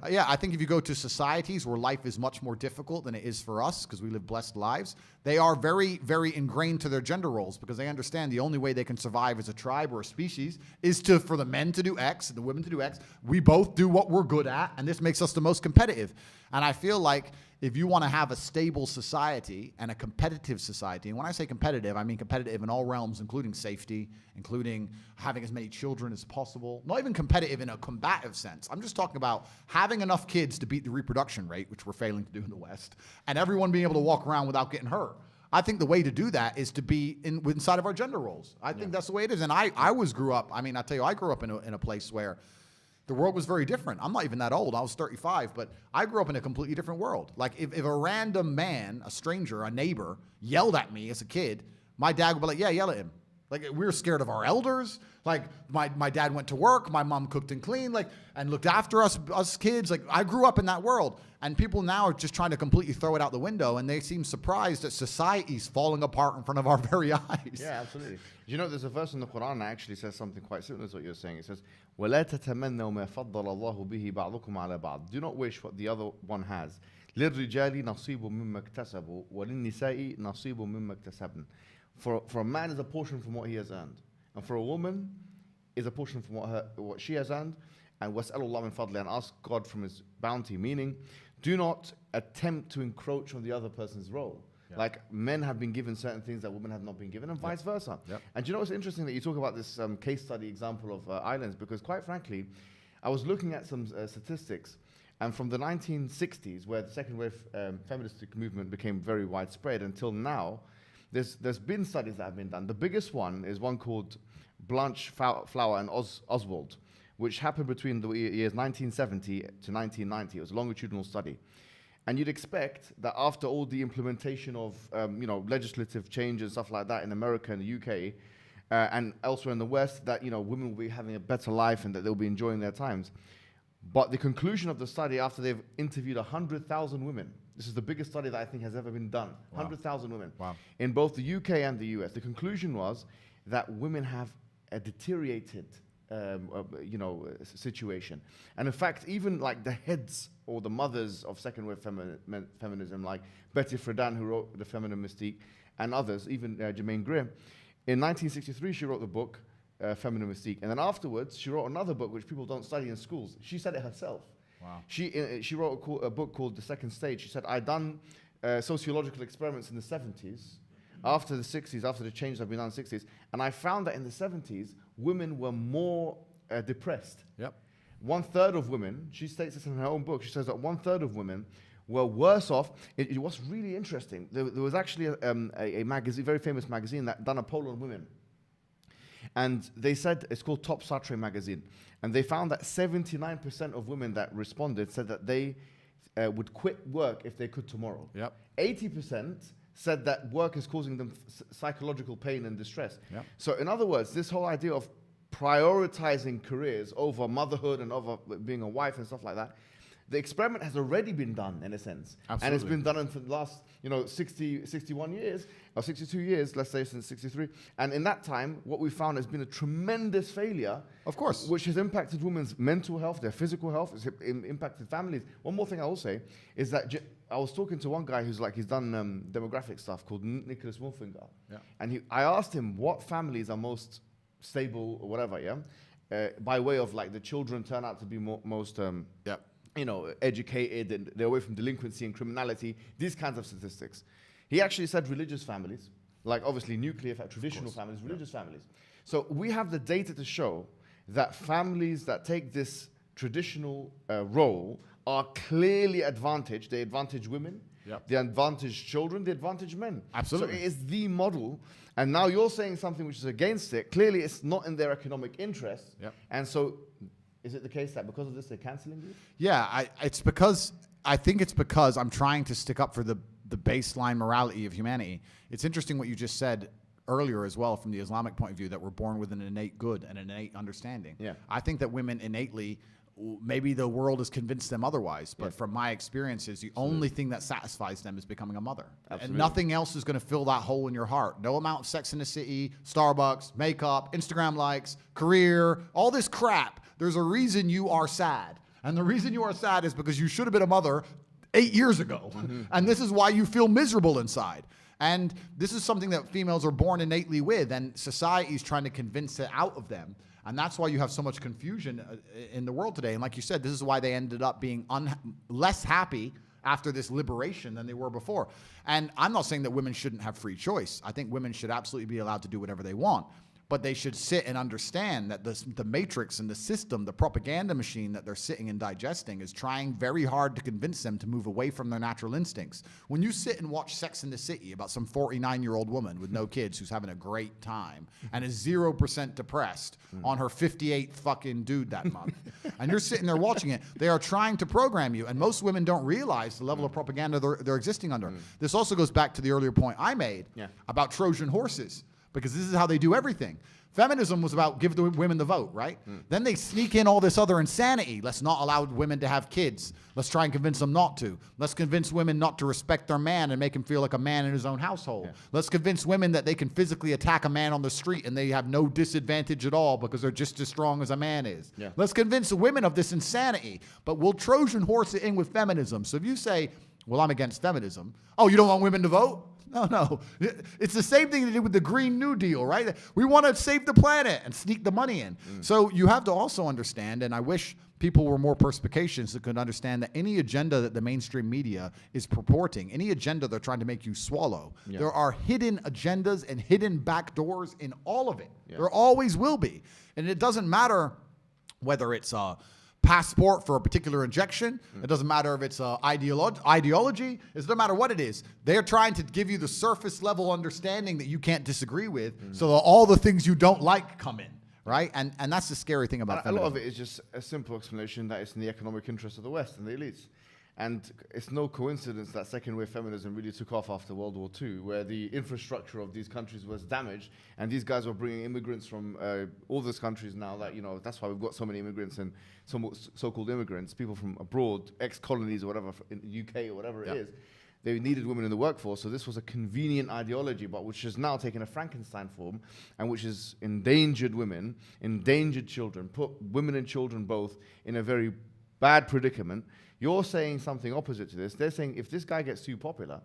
I think if you go to societies where life is much more difficult than it is for us because we live blessed lives, they are very, very ingrained to their gender roles because they understand the only way they can survive as a tribe or a species is for the men to do X and the women to do X. We both do what we're good at, and this makes us the most competitive. And I feel like if you want to have a stable society and a competitive society, and when I say competitive, I mean competitive in all realms, including safety, including having as many children as possible, not even competitive in a combative sense. I'm just talking about having enough kids to beat the reproduction rate, which we're failing to do in the West, and everyone being able to walk around without getting hurt. I think the way to do that is to be inside of our gender roles. I think that's the way it is. And I grew up in a place where the world was very different. I'm not even that old. I was 35, but I grew up in a completely different world. Like if a random man, a stranger, a neighbor, yelled at me as a kid, my dad would be like, yeah, yell at him. Like we were scared of our elders. Like my dad went to work, my mom cooked and cleaned, and looked after us kids. Like I grew up in that world. And people now are just trying to completely throw it out the window, and they seem surprised that society's falling apart in front of our very eyes. Yeah, absolutely. There's a verse in the Quran that actually says something quite similar to what you're saying. It says, وَلَا تَتَمَنَّوْا مَا فَضَّلَ اللَّهُ بِهِ بَعْضُكُمْ عَلَى بَعْضٍ. Do not wish what the other one has. لِلرِّجَالِ نَصِيبٌ مِمَّا اكْتَسَبُوا وَلِلنِّسَاءِ نَصِيبٌ مِمَّا اكْتَسَبْنَ. For a man is a portion from what he has earned, and for a woman is a portion from what she has earned. And وَاسْأَلُوا اللَّهَ مِنْ فَضْلِهِ, and ask God from His bounty, meaning do not attempt to encroach on the other person's role. Yeah. Like men have been given certain things that women have not been given, and vice versa. Yep. And it's interesting that you talk about this case study example of islands, because quite frankly, I was looking at some statistics, and from the 1960s, where the second wave feministic movement became very widespread, until now, there's been studies that have been done. The biggest one is one called Blanche Flower and Oswald, which happened between the years 1970 to 1990. It was a longitudinal study. And you'd expect that after all the implementation of legislative changes and stuff like that in America and the UK and elsewhere in the West, that women will be having a better life and that they'll be enjoying their times. But the conclusion of the study, after they've interviewed 100,000 women, this is the biggest study that I think has ever been done, 100,000 women, in both the UK and the US. The conclusion was that women have a deteriorated situation. And in fact, even like the heads or the mothers of second wave feminism, like Betty Friedan, who wrote The Feminine Mystique, and others, even Germaine Greer, in 1963 she wrote the book Feminine Mystique, and then afterwards she wrote another book which people don't study in schools. She said it herself. Wow. She wrote a book called The Second Stage. She said, I'd done sociological experiments in the 70s after the 60s, after the changes that have been done in the 60s. And I found that in the 70s, women were more depressed. Yep. 1/3 of women, she states this in her own book, she says that 1/3 of women were worse off. It was really interesting. There was actually a magazine, very famous magazine, that done a poll on women. And they said, it's called Top Satre magazine. And they found that 79% of women that responded said that they would quit work if they could tomorrow. Yep. 80% said that work is causing them psychological pain and distress. Yep. So in other words, this whole idea of prioritizing careers over motherhood and over being a wife and stuff like that, the experiment has already been done in a sense. Absolutely. And it's been done for the last 61 years, or 62 years, let's say, since 63. And in that time, what we found has been a tremendous failure. Of course. Which has impacted women's mental health, their physical health, it's impacted families. One more thing I will say is that I was talking to one guy he's done demographic stuff called Nicholas Wolfinger. Yeah. And I asked him what families are most stable or whatever, by way of like the children turn out to be most educated and they're away from delinquency and criminality, these kinds of statistics. He actually said religious families, like obviously nuclear, traditional families, religious families. So we have the data to show that families that take this traditional role are clearly advantaged. They advantage women, they advantage children, they advantage men. Absolutely. So it is the model. And now you're saying something which is against it. Clearly it's not in their economic interest. And so is it the case that because of this they're cancelling you? Yeah, I think it's because I'm trying to stick up for the baseline morality of humanity. It's interesting what you just said earlier as well from the Islamic point of view, that we're born with an innate good and an innate understanding. Yeah. I think that women innately, maybe the world has convinced them otherwise, but from my experiences, the only thing that satisfies them is becoming a mother. Absolutely. And nothing else is going to fill that hole in your heart. No amount of Sex in the City, Starbucks, makeup, Instagram likes, career, all this crap. There's a reason you are sad. And the reason you are sad is because you should have been a mother 8 years ago. And this is why you feel miserable inside. And this is something that females are born innately with, and society is trying to convince it out of them. And that's why you have so much confusion in the world today. And like you said, this is why they ended up being less happy after this liberation than they were before. And I'm not saying that women shouldn't have free choice. I think women should absolutely be allowed to do whatever they want. But they should sit and understand that the matrix and the system, the propaganda machine that they're sitting and digesting is trying very hard to convince them to move away from their natural instincts. When you sit and watch Sex in the City about some 49-year-old woman with no kids who's having a great time and is 0% depressed on her 58th fucking dude that month, and you're sitting there watching it, they are trying to program you. And most women don't realize the level of propaganda they're existing under. This also goes back to the earlier point I made about Trojan horses, because this is how they do everything. Feminism was about give the women the vote, right? Then they sneak in all this other insanity. Let's not allow women to have kids. Let's try and convince them not to. Let's convince women not to respect their man and make him feel like a man in his own household. Let's convince women that they can physically attack a man on the street and they have no disadvantage at all because they're just as strong as a man is. Let's convince women of this insanity, but we'll Trojan horse it in with feminism. So if you say, well, I'm against feminism. Oh, you don't want women to vote? No. It's the same thing they did with the Green New Deal, right? We want to save the planet and sneak the money in. So you have to also understand, and I wish people were more perspicacious that could understand that any agenda that the mainstream media is purporting, any agenda they're trying to make you swallow, there are hidden agendas and hidden back doors in all of it. There always will be. And it doesn't matter whether it's a passport for a particular injection. It doesn't matter if it's ideology. It doesn't matter what it is. They're trying to give you the surface level understanding that you can't disagree with, so that all the things you don't like come in, right? And that's the scary thing about feminism. A lot of it is just a simple explanation that it's in the economic interest of the West and the elites. And it's no coincidence that second wave feminism really took off after World War II, where the infrastructure of these countries was damaged, and these guys were bringing immigrants from all these countries now. That, that's why we've got so many immigrants and so-called immigrants, people from abroad, ex-colonies or whatever, in the UK or whatever it is. They needed women in the workforce, so this was a convenient ideology, but which has now taken a Frankenstein form, and which has endangered women, endangered children, put women and children both in a very bad predicament. You're saying something opposite to this. They're saying if this guy gets too popular,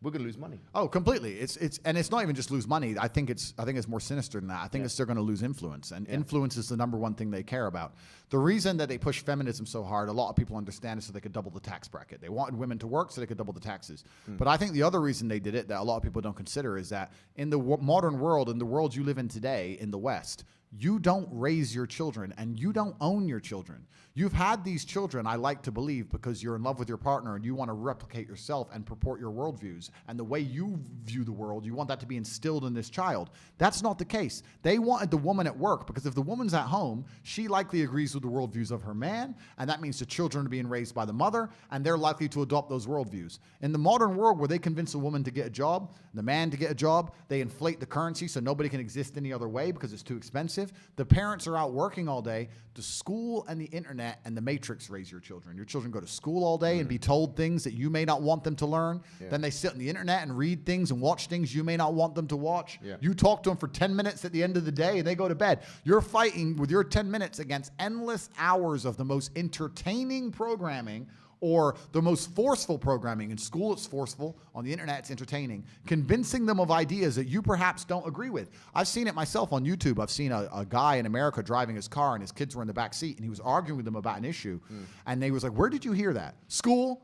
we're going to lose money. Oh, completely. And it's not even just lose money. I think it's more sinister than that. I think it's they're going to lose influence, and influence is the number one thing they care about. The reason that they push feminism so hard, a lot of people understand, is so they could double the tax bracket. They wanted women to work so they could double the taxes. But I think the other reason they did it that a lot of people don't consider is that in the modern world, in the world you live in today, in the West, you don't raise your children and you don't own your children. You've had these children, I like to believe, because you're in love with your partner and you want to replicate yourself and purport your worldviews. And the way you view the world, you want that to be instilled in this child. That's not the case. They wanted the woman at work because if the woman's at home, she likely agrees with the worldviews of her man, and that means the children are being raised by the mother, and they're likely to adopt those worldviews. In the modern world where they convince a woman to get a job, the man to get a job, they inflate the currency so nobody can exist any other way because it's too expensive. The parents are out working all day. The school and the internet and the matrix raise your children. Your children go to school all day and be told things that you may not want them to learn. Then they sit on the internet and read things and watch things you may not want them to watch. You talk to them for 10 minutes at the end of the day and they go to bed. You're fighting with your 10 minutes against endless hours of the most entertaining programming or the most forceful programming. In school, it's forceful. On the internet, it's entertaining. Convincing them of ideas that you perhaps don't agree with. I've seen it myself on YouTube. I've seen a guy in America driving his car, and his kids were in the back seat, and he was arguing with them about an issue. And they was like, where did you hear that? School?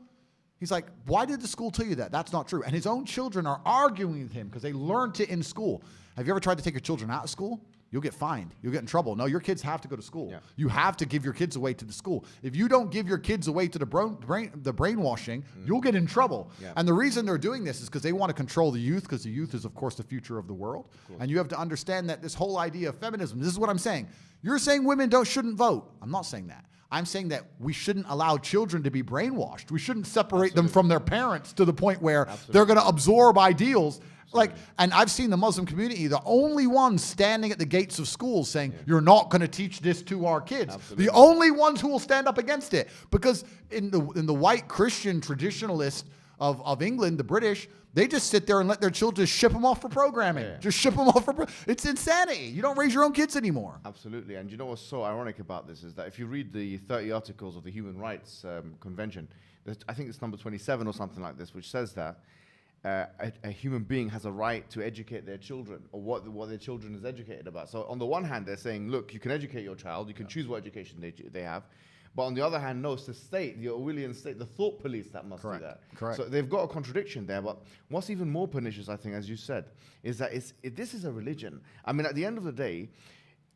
He's like, why did the school tell you that? That's not true. And his own children are arguing with him because they learned it in school. Have you ever tried to take your children out of school? You'll get fined. You'll get in trouble. No, your kids have to go to school. You have to give your kids away to the school. If you don't give your kids away to the brainwashing, you'll get in trouble. And the reason they're doing this is because they want to control the youth, because the youth is, of course, the future of the world. And you have to understand that this whole idea of feminism, this is what I'm saying. You're saying women shouldn't vote. I'm not saying that. I'm saying that we shouldn't allow children to be brainwashed. We shouldn't separate them from their parents to the point where they're going to absorb ideals. And I've seen the Muslim community, the only ones standing at the gates of schools saying, you're not going to teach this to our kids. The only ones who will stand up against it. Because in the white Christian traditionalist of England, the British, they just sit there and let their children ship them off for programming. Just ship them off for it's insanity. You don't raise your own kids anymore. Absolutely. And you know what's so ironic about this is that if you read the 30 articles of the Human Rights Convention, I think it's number 27 or something like this, which says that a human being has a right to educate their children, or what their children is educated about. So on the one hand, they're saying, look, you can educate your child, you can choose what education they have. But on the other hand, no, it's the state, the Orwellian state, the thought police that must do that. So they've got a contradiction there. But what's even more pernicious, I think, as you said, is that this is a religion. I mean, at the end of the day,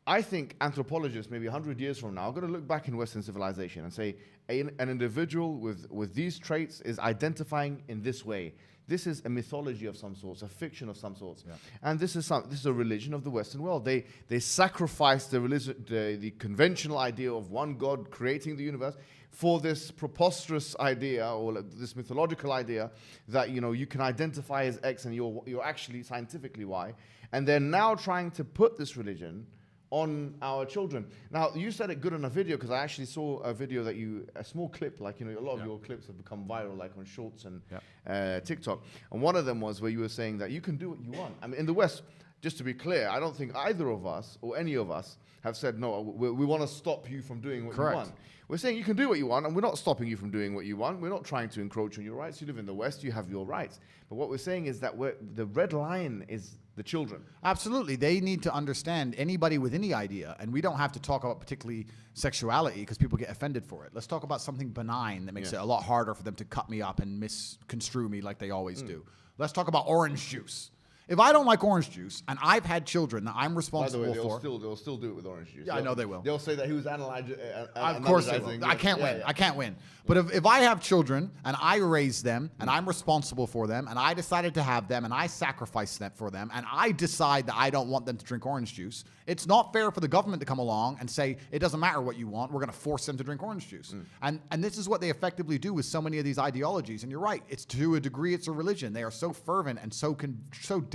I think anthropologists, maybe 100 years from now, are going to look back in Western civilization and say, an individual with these traits is identifying in this way. This is a mythology of some sorts, a fiction of some sorts. And this is a religion of the Western world. They sacrifice the conventional idea of one God creating the universe for this preposterous idea, or this mythological idea that you can identify as X and you're actually scientifically Y. And they're now trying to put this religion on our children. Now, you said it good on a video, because I actually saw a video that a small clip, like, a lot of your clips have become viral, like on Shorts and TikTok. And one of them was where you were saying that you can do what you want. I mean, in the West, just to be clear, I don't think either of us or any of us have said, no, we want to stop you from doing what you want. We're saying you can do what you want, and we're not stopping you from doing what you want. We're not trying to encroach on your rights. You live in the West, you have your rights. But what we're saying is that the red line is the children. Absolutely. They need to understand, anybody with any idea, and we don't have to talk about particularly sexuality because people get offended for it. Let's talk about something benign that makes it a lot harder for them to cut me up and misconstrue me like they always do. Let's talk about orange juice. If I don't like orange juice, and I've had children that I'm responsible for... they'll still do it with orange juice. Yeah, I know they will. They'll say that he was analyzing... Of course they will. I can't win. I can't win. But if I have children, and I raise them, and I'm responsible for them, and I decided to have them, and I sacrifice that for them, and I decide that I don't want them to drink orange juice, it's not fair for the government to come along and say, it doesn't matter what you want, we're going to force them to drink orange juice. And this is what they effectively do with so many of these ideologies. And you're right. It's to a degree, it's a religion. They are so fervent and so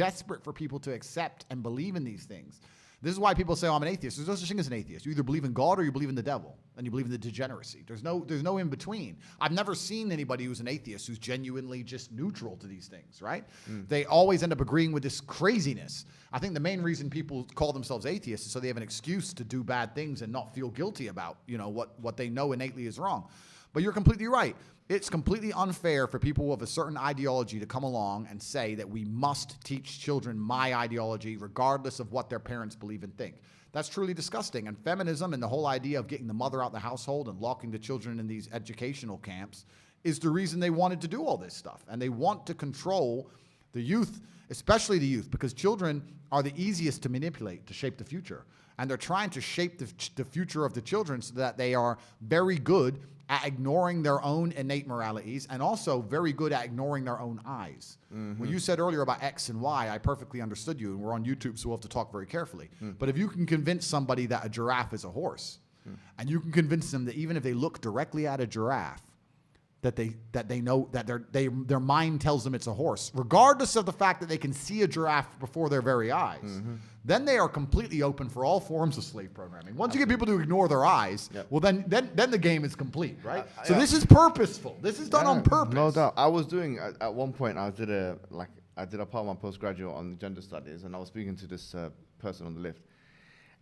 desperate for people to accept and believe in these things. This is why people say, oh, I'm an atheist. There's no such thing as an atheist. You either believe in God or you believe in the devil, and you believe in the degeneracy. There's no in between. I've never seen anybody who's an atheist who's genuinely just neutral to these things, right? They always end up agreeing with this craziness. I think the main reason people call themselves atheists is so they have an excuse to do bad things and not feel guilty about, what they know innately is wrong. But you're completely right. It's completely unfair for people of a certain ideology to come along and say that we must teach children my ideology regardless of what their parents believe and think. That's truly disgusting. And feminism and the whole idea of getting the mother out of the household and locking the children in these educational camps is the reason they wanted to do all this stuff. And they want to control the youth, especially the youth, because children are the easiest to manipulate to shape the future. And they're trying to shape the future of the children so that they are very good at ignoring their own innate moralities and also very good at ignoring their own eyes. When you said earlier about X and Y, I perfectly understood you, and we're on YouTube, so we'll have to talk very carefully. But if you can convince somebody that a giraffe is a horse, and you can convince them that even if they look directly at a giraffe, that they know that their mind tells them it's a horse, regardless of the fact that they can see a giraffe before their very eyes, then they are completely open for all forms of slave programming. Once you get people to ignore their eyes, well, then the game is complete, right? So this is purposeful. This is done on purpose. No doubt. I was doing at one point. I did a part of my postgraduate on gender studies, and I was speaking to this person on the lift,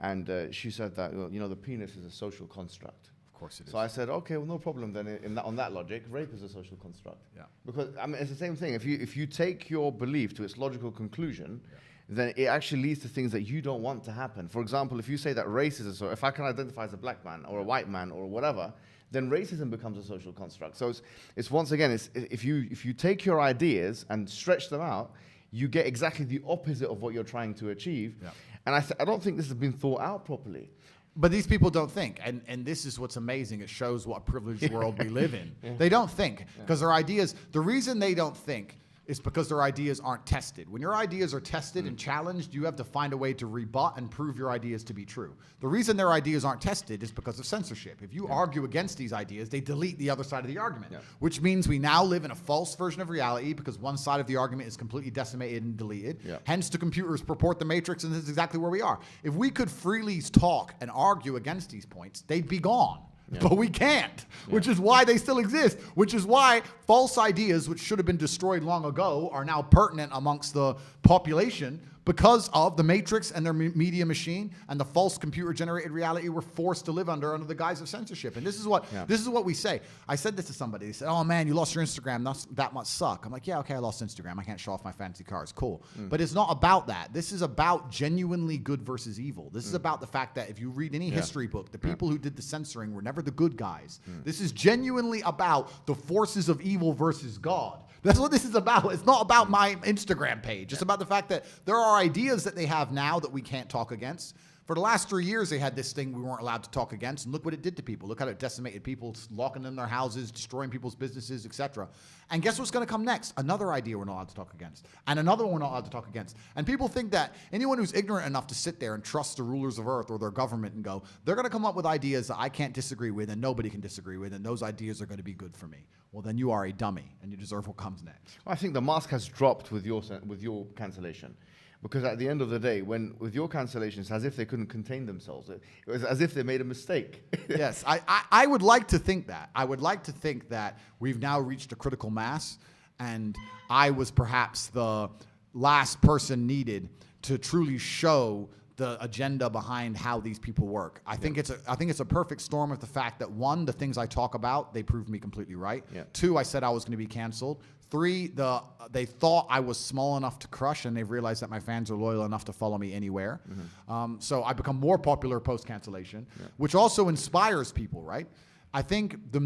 and she said that the penis is a social construct. Of course it is. So I said, okay, well, no problem then. On that logic, rape is a social construct. Yeah. Because I mean, it's the same thing. If you take your belief to its logical conclusion, then it actually leads to things that you don't want to happen. For example, if you say that racism, so if I can identify as a black man or a white man or whatever, then racism becomes a social construct. So it's once again, if you take your ideas and stretch them out, you get exactly the opposite of what you're trying to achieve. Yeah. And I don't think this has been thought out properly. But these people don't think, and this is what's amazing. It shows what privileged world we live in. They don't think because their ideas, the reason they don't think is because their ideas aren't tested. When your ideas are tested and challenged, you have to find a way to rebut and prove your ideas to be true. The reason their ideas aren't tested is because of censorship. If you argue against these ideas, they delete the other side of the argument, which means we now live in a false version of reality because one side of the argument is completely decimated and deleted. Hence, the computers purport the matrix, and this is exactly where we are. If we could freely talk and argue against these points, they'd be gone. But we can't, which is why they still exist, which is why false ideas, which should have been destroyed long ago, are now pertinent amongst the population because of the matrix and their media machine and the false computer-generated reality we're forced to live under the guise of censorship. And this is what we say. I said this to somebody. They said, "Oh man, you lost your Instagram. That must suck." I'm like, "Yeah, okay, I lost Instagram. I can't show off my fancy cars. Cool." But it's not about that. This is about genuinely good versus evil. This is about the fact that if you read any history book, the people who did the censoring were never the good guys. This is genuinely about the forces of evil versus God. That's what this is about. It's not about my Instagram page. It's about the fact that there are ideas that they have now that we can't talk against. For the last 3 years, they had this thing we weren't allowed to talk against, and look what it did to people. Look how it decimated people, locking them in their houses, destroying people's businesses, etc. And guess what's going to come next? Another idea we're not allowed to talk against, and another one we're not allowed to talk against. And people think that anyone who's ignorant enough to sit there and trust the rulers of earth or their government and go, they're going to come up with ideas that I can't disagree with and nobody can disagree with, and those ideas are going to be good for me. Well, then you are a dummy, and you deserve what comes next. I think the mask has dropped with your cancellation. Because at the end of the day, with your cancellations, it's as if they couldn't contain themselves. It was as if they made a mistake. Yes, I would like to think that. I would like to think that we've now reached a critical mass, and I was perhaps the last person needed to truly show the agenda behind how these people work. I think it's a perfect storm of the fact that 1, the things I talk about, they proved me completely right. 2, I said I was going to be canceled. 3, they thought I was small enough to crush, and they've realized that my fans are loyal enough to follow me anywhere. So I become more popular post-cancellation, which also inspires people, right? I think the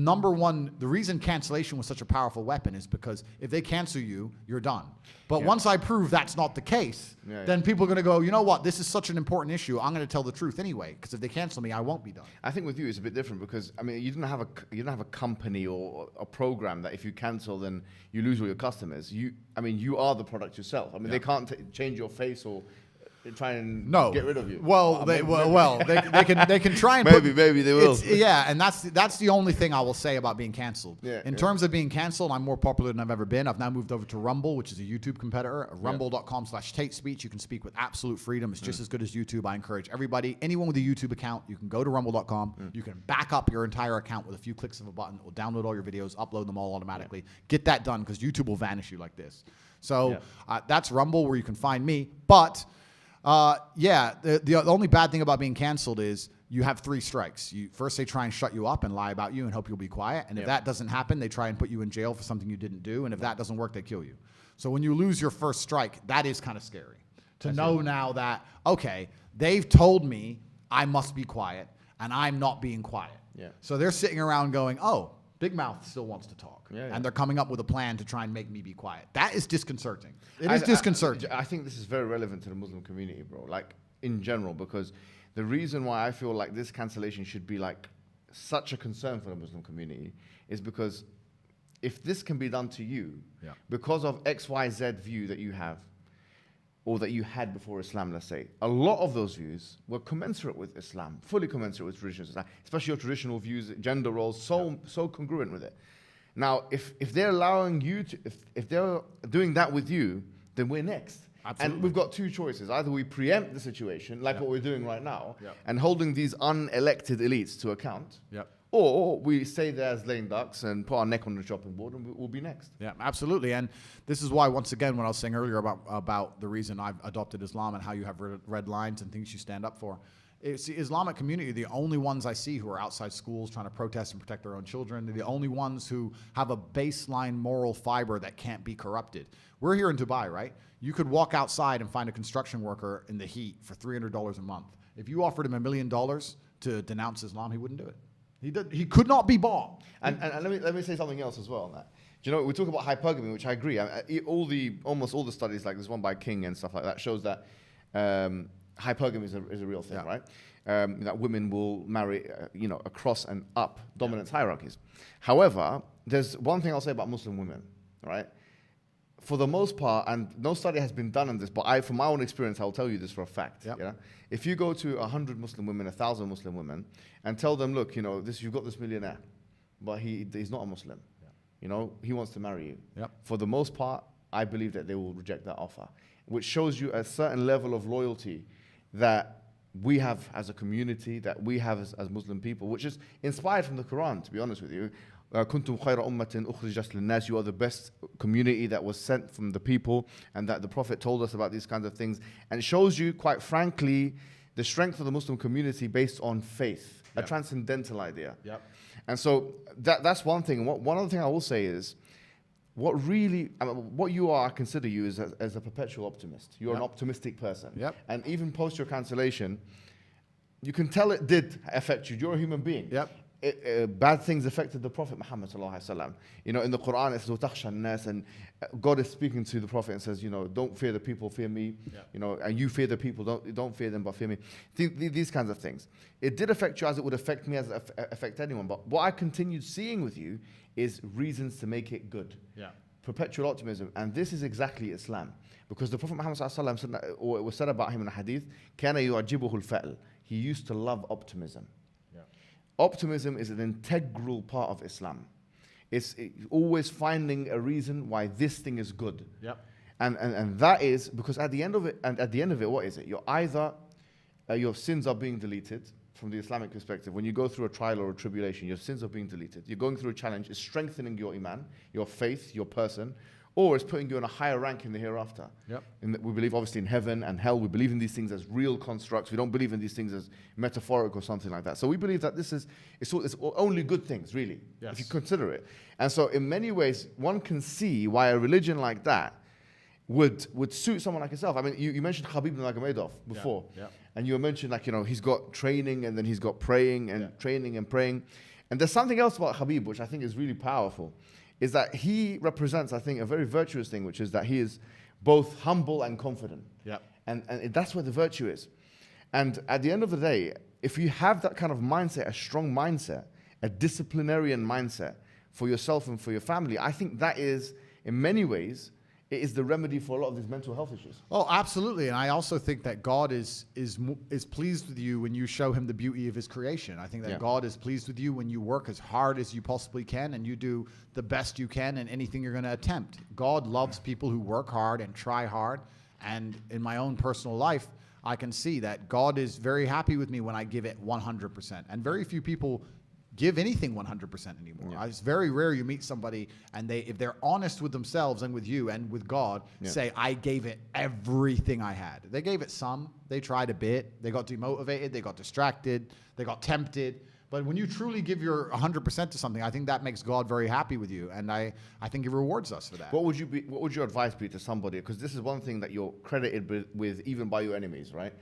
reason cancellation was such a powerful weapon is because if they cancel you, you're done. But once I prove that's not the case, then people are going to go, you know what, this is such an important issue, I'm going to tell the truth anyway, because if they cancel me, I won't be done. I think with you it's a bit different because, I mean, you didn't have a company or a program that if you cancel, then you lose all your customers. You are the product yourself. I mean, they can't change your face or try and get rid of you. Well, they can try and maybe they will. And that's the only thing I will say about being canceled. In terms of being canceled, I'm more popular than I've ever been. I've now moved over to Rumble, which is a YouTube competitor. Rumble.com/Tate Speech. You can speak with absolute freedom. It's just as good as YouTube. I encourage everybody, anyone with a YouTube account, you can go to Rumble.com. You can back up your entire account with a few clicks of a button. It will download all your videos, upload them all automatically. Get that done because YouTube will vanish you like this. So that's Rumble, where you can find me. But Yeah. The only bad thing about being canceled is you have 3 strikes. First, they try and shut you up and lie about you and hope you'll be quiet. And if that doesn't happen, they try and put you in jail for something you didn't do. And if that doesn't work, they kill you. So when you lose your first strike, that is kind of scary. To know now that, okay, they've told me I must be quiet, and I'm not being quiet. Yeah. So they're sitting around going, oh, Big Mouth still wants to talk. Yeah. And they're coming up with a plan to try and make me be quiet. That is disconcerting. It is disconcerting. I think this is very relevant to the Muslim community, bro. Like, in general, because the reason why I feel like this cancellation should be like such a concern for the Muslim community is because if this can be done to you because of XYZ view that you have, or that you had before Islam, let's say, a lot of those views were commensurate with Islam, fully commensurate with traditional Islam, especially your traditional views, gender roles, so congruent with it. Now, if they're allowing you to, if they're doing that with you, then we're next. Absolutely. And we've got 2 choices. Either we preempt the situation, like what we're doing right now, and holding these unelected elites to account, or we stay there as lame ducks and put our neck on the chopping board and we'll be next. Yeah, absolutely. And this is why, once again, when I was saying earlier about the reason I've adopted Islam and how you have red lines and things you stand up for, it's the Islamic community, the only ones I see who are outside schools trying to protest and protect their own children. They're the only ones who have a baseline moral fiber that can't be corrupted. We're here in Dubai, right? You could walk outside and find a construction worker in the heat for $300 a month. If you offered him $1 million to denounce Islam, he wouldn't do it. He could not be bought. And let me say something else as well on that. Do you know, we talk about hypergamy, which I agree. Almost all the studies, like this one by King and stuff like that, shows that hypergamy is a real thing, right? That women will marry, across and up dominance hierarchies. However, there's one thing I'll say about Muslim women, right? For the most part, and no study has been done on this, but from my own experience, I'll tell you this for a fact. Yep. You know? If you go to 100 Muslim women, 1,000 Muslim women, and tell them, look, you've got this millionaire, but he's not a Muslim. He wants to marry you. Yep. For the most part, I believe that they will reject that offer, which shows you a certain level of loyalty that we have as a community, that we have as Muslim people, which is inspired from the Quran, to be honest with you. كنتم خير أمة أخرجت للناس. You are the best community that was sent from the people, and that the Prophet told us about these kinds of things. And it shows you, quite frankly, the strength of the Muslim community based on faith, a transcendental idea. And so that's one thing. One other thing I will say is, what you are, I consider you as a perpetual optimist. You're an optimistic person. And even post your cancellation, you can tell it did affect you. You're a human being. Bad things affected the Prophet Muhammad sallallahu alaihi wasallam. In the Quran it says وَتَخْشَى النَّاسِ, and God is speaking to the Prophet and says, don't fear the people, fear me. And you fear the people, don't fear them, but fear me. These kinds of things. It did affect you as it would affect me, as it affect anyone. But what I continued seeing with you is reasons to make it good. Perpetual optimism, and this is exactly Islam, because the Prophet Muhammad sallallahu alaihi wasallam said, or it was said about him in a hadith, كَانَ يُعْجِبُهُ الْفَأْلِ. He used to love optimism. Optimism is an integral part of Islam. It's always finding a reason why this thing is good. And that is because at the end of it, what is it? You're either your sins are being deleted from the Islamic perspective. When you go through a trial or a tribulation, your sins are being deleted. You're going through a challenge. It's strengthening your iman, your faith, your person, or it's putting you in a higher rank in the hereafter. And we believe obviously in heaven and hell. We believe in these things as real constructs. We don't believe in these things as metaphoric or something like that. So we believe that it's only good things, really, if you consider it. And so in many ways, one can see why a religion like that would suit someone like yourself. I mean, you mentioned Khabib Nurmagomedov before. And you mentioned, he's got training, and then he's got praying and training and praying. And there's something else about Khabib which I think is really powerful, is that he represents, I think, a very virtuous thing, which is that he is both humble and confident. And that's where the virtue is. And at the end of the day, if you have that kind of mindset, a strong mindset, a disciplinarian mindset for yourself and for your family, I think that is, in many ways, it is the remedy for a lot of these mental health issues. Oh, absolutely. And I also think that God is pleased with you when you show him the beauty of his creation. I think that God is pleased with you when you work as hard as you possibly can and you do the best you can in anything you're going to attempt. God loves people who work hard and try hard. And in my own personal life, I can see that God is very happy with me when I give it 100%. And very few people give anything 100% anymore. Yeah. It's very rare you meet somebody and if they're honest with themselves and with you and with God, say, I gave it everything I had. They gave it some. They tried a bit. They got demotivated. They got distracted. They got tempted. But when you truly give your 100% to something, I think that makes God very happy with you, and I think He rewards us for that. What would your advice be to somebody? Because this is one thing that you're credited with even by your enemies, right?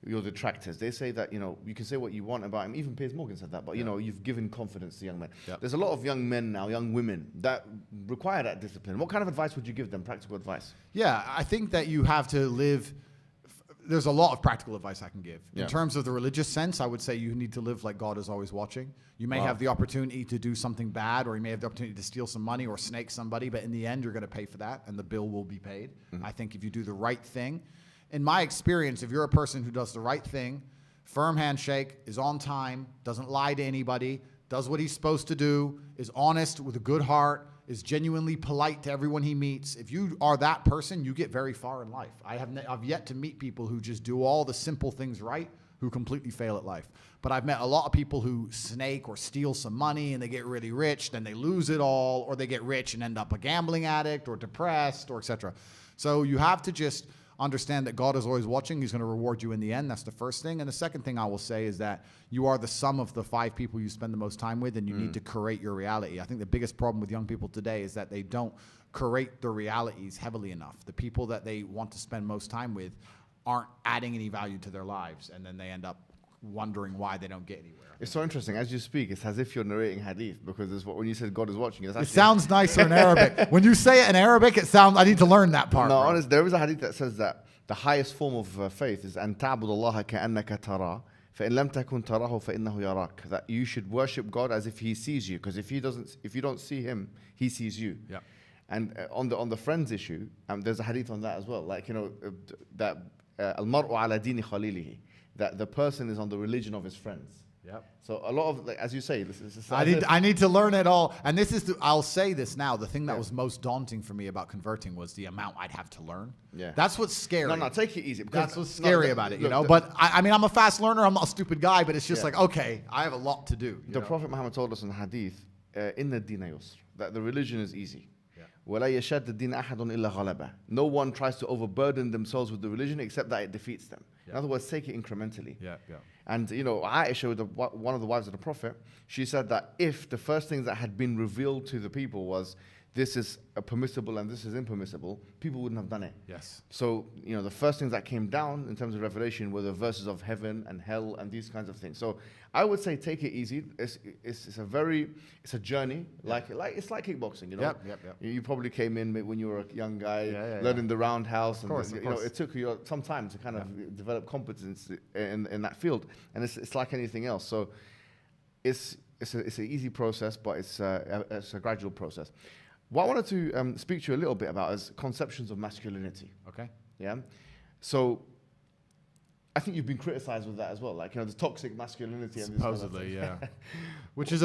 Your detractors. They say that, you can say what you want about him. Even Piers Morgan said that, but you've given confidence to young men. Yep. There's a lot of young men now, young women, that require that discipline. What kind of advice would you give them, practical advice? Yeah, I think that you have to live. There's a lot of practical advice I can give. In terms of the religious sense, I would say you need to live like God is always watching. You may have the opportunity to do something bad, or you may have the opportunity to steal some money or snake somebody, but in the end, you're going to pay for that, and the bill will be paid. Mm-hmm. I think if you do the right thing, in my experience, if you're a person who does the right thing, firm handshake, is on time, doesn't lie to anybody, does what he's supposed to do, is honest with a good heart, is genuinely polite to everyone he meets. If you are that person, you get very far in life. I've yet to meet people who just do all the simple things right, who completely fail at life. But I've met a lot of people who snake or steal some money and they get really rich, then they lose it all, or they get rich and end up a gambling addict or depressed or etc. So you have to just understand that God is always watching. He's going to reward you in the end. That's the first thing. And the second thing I will say is that you are the sum of the 5 people you spend the most time with, and you need to curate your reality. I think the biggest problem with young people today is that they don't curate their realities heavily enough. The people that they want to spend most time with aren't adding any value to their lives, and then they end up wondering why they don't get anywhere. It's so interesting. As you speak, it's as if you're narrating hadith, because when you said God is watching, it sounds nicer in Arabic. When you say it in Arabic, it sounds. I need to learn that part. No, honestly, there is a hadith that says that the highest form of faith is أن تعبد الله كأنك تراه فإن لم تكن تراه فإنه يراك. That you should worship God as if He sees you, because if you don't see Him, He sees you. Yeah. And on the friends issue, there's a hadith on that as well. Like that المرء على دين خليله, that the person is on the religion of his friends. Yep. So a lot of, like, as you say, this is I need to learn it all. And this is, I'll say this now, the thing that was most daunting for me about converting was the amount I'd have to learn. Yeah. That's what's scary. No, take it easy. That's what's scary about it, But I mean, I'm a fast learner. I'm not a stupid guy, but it's just like, okay, I have a lot to do. The Prophet Muhammad told us in the hadith, inna ad-dina yusr, that the religion is easy. وَلَا يَشَدَّ الدِّينَ أَحَدٌ إِلَّا غَلَبَهُ. No one tries to overburden themselves with the religion except that it defeats them. In other words, take it incrementally. And Aisha, one of the wives of the Prophet, she said that if the first things that had been revealed to the people was this is permissible and this is impermissible, people wouldn't have done it. Yes. So, the first things that came down in terms of revelation were the verses of heaven and hell and these kinds of things. So I would say take it easy. It's a journey. It's like kickboxing, Yep. You probably came in when you were a young guy, learning the roundhouse. Of course. It took you some time to kind of develop competence in that field. And it's like anything else. So it's an easy process, but it's a gradual process. What I wanted to speak to you a little bit about is conceptions of masculinity. Okay. Yeah. So I think you've been criticized with that as well, like the toxic masculinity. Supposedly, yeah. Which is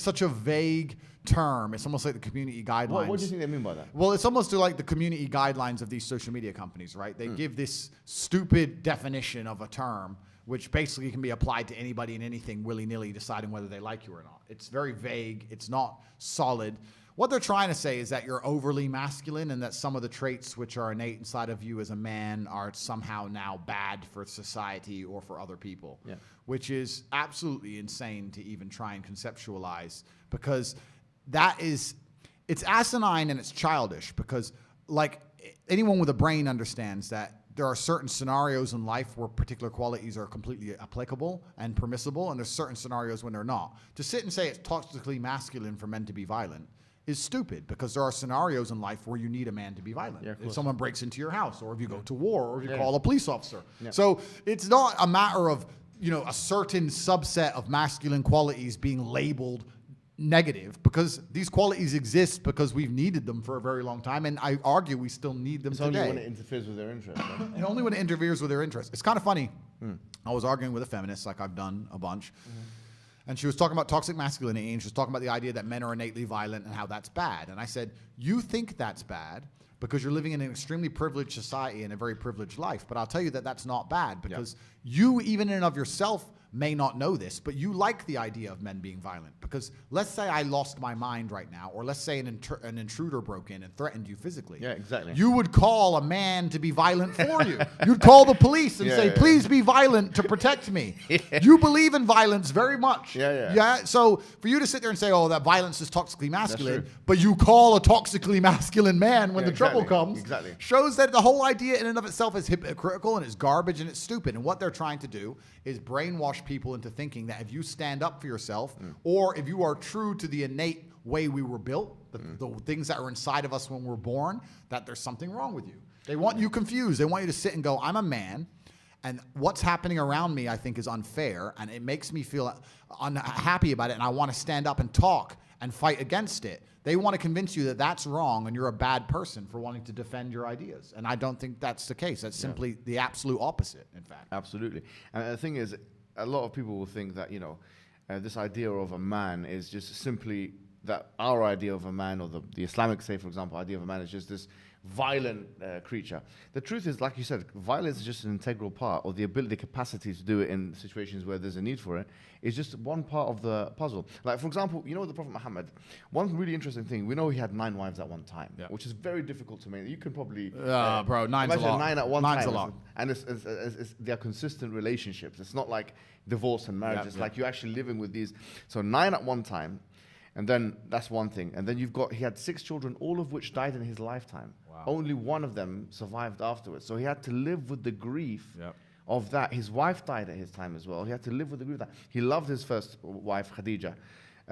such a vague term. It's almost like the community guidelines. What do you think they mean by that? Well, it's almost like the community guidelines of these social media companies, right? They give this stupid definition of a term, which basically can be applied to anybody and anything willy-nilly, deciding whether they like you or not. It's very vague. It's not solid. What they're trying to say is that you're overly masculine and that some of the traits which are innate inside of you as a man are somehow now bad for society or for other people, which is absolutely insane to even try and conceptualize, because it's asinine and it's childish, because like anyone with a brain understands that there are certain scenarios in life where particular qualities are completely applicable and permissible, and there's certain scenarios when they're not. To sit and say it's toxically masculine for men to be violent is stupid, because there are scenarios in life where you need a man to be violent. If someone breaks into your house, or if you go to war, or if you call a police officer. So it's not a matter of, a certain subset of masculine qualities being labeled negative, because these qualities exist because we've needed them for a very long time, and I argue we still need them today. It's only when it interferes with their interest. Right? And only when it interferes with their interest. It's kind of funny. I was arguing with a feminist, like I've done a bunch. And she was talking about toxic masculinity, and she was talking about the idea that men are innately violent and how that's bad. And I said, you think that's bad because you're living in an extremely privileged society and a very privileged life. But I'll tell you that that's not bad, because you, even in and of yourself, may not know this, but you like the idea of men being violent. Because let's say I lost my mind right now, or let's say an intruder broke in and threatened you physically. Yeah, exactly. You would call a man to be violent for you. You'd call the police and say, please be violent to protect me. You believe in violence very much. Yeah. So for you to sit there and say, oh, that violence is toxically masculine, but you call a toxically masculine man when the trouble comes, shows that the whole idea in and of itself is hypocritical and it's garbage and it's stupid. And what they're trying to do is brainwash people into thinking that if you stand up for yourself, or if you are true to the innate way we were built, the things that are inside of us when we're born, that there's something wrong with you. They want you confused. They want you to sit and go, I'm a man, and what's happening around me I think is unfair, and it makes me feel unhappy about it, and I want to stand up and talk and fight against it. They want to convince you that that's wrong and you're a bad person for wanting to defend your ideas. And I don't think that's the case. That's simply the absolute opposite, in fact. Absolutely. And the thing is, a lot of people will think that, this idea of a man is just simply that our idea of a man, or the Islamic, say, for example, idea of a man is just this violent creature. The truth is, like you said, violence is just an integral part, or the ability, the capacity to do it in situations where there's a need for it, is just one part of the puzzle. Like, for example, the Prophet Muhammad, one really interesting thing, we know he had 9 wives at one time, which is very difficult to make. You can probably... bro, 9's a lot. 9 at one time. 9's a lot. And they're consistent relationships. It's not like divorce and marriage. It's like you're actually living with these. So 9 at one time. And then that's one thing. And then he had 6 children, all of which died in his lifetime. Wow. Only one of them survived afterwards. So he had to live with the grief of that. His wife died at his time as well. He had to live with the grief of that. He loved his first wife, Khadija,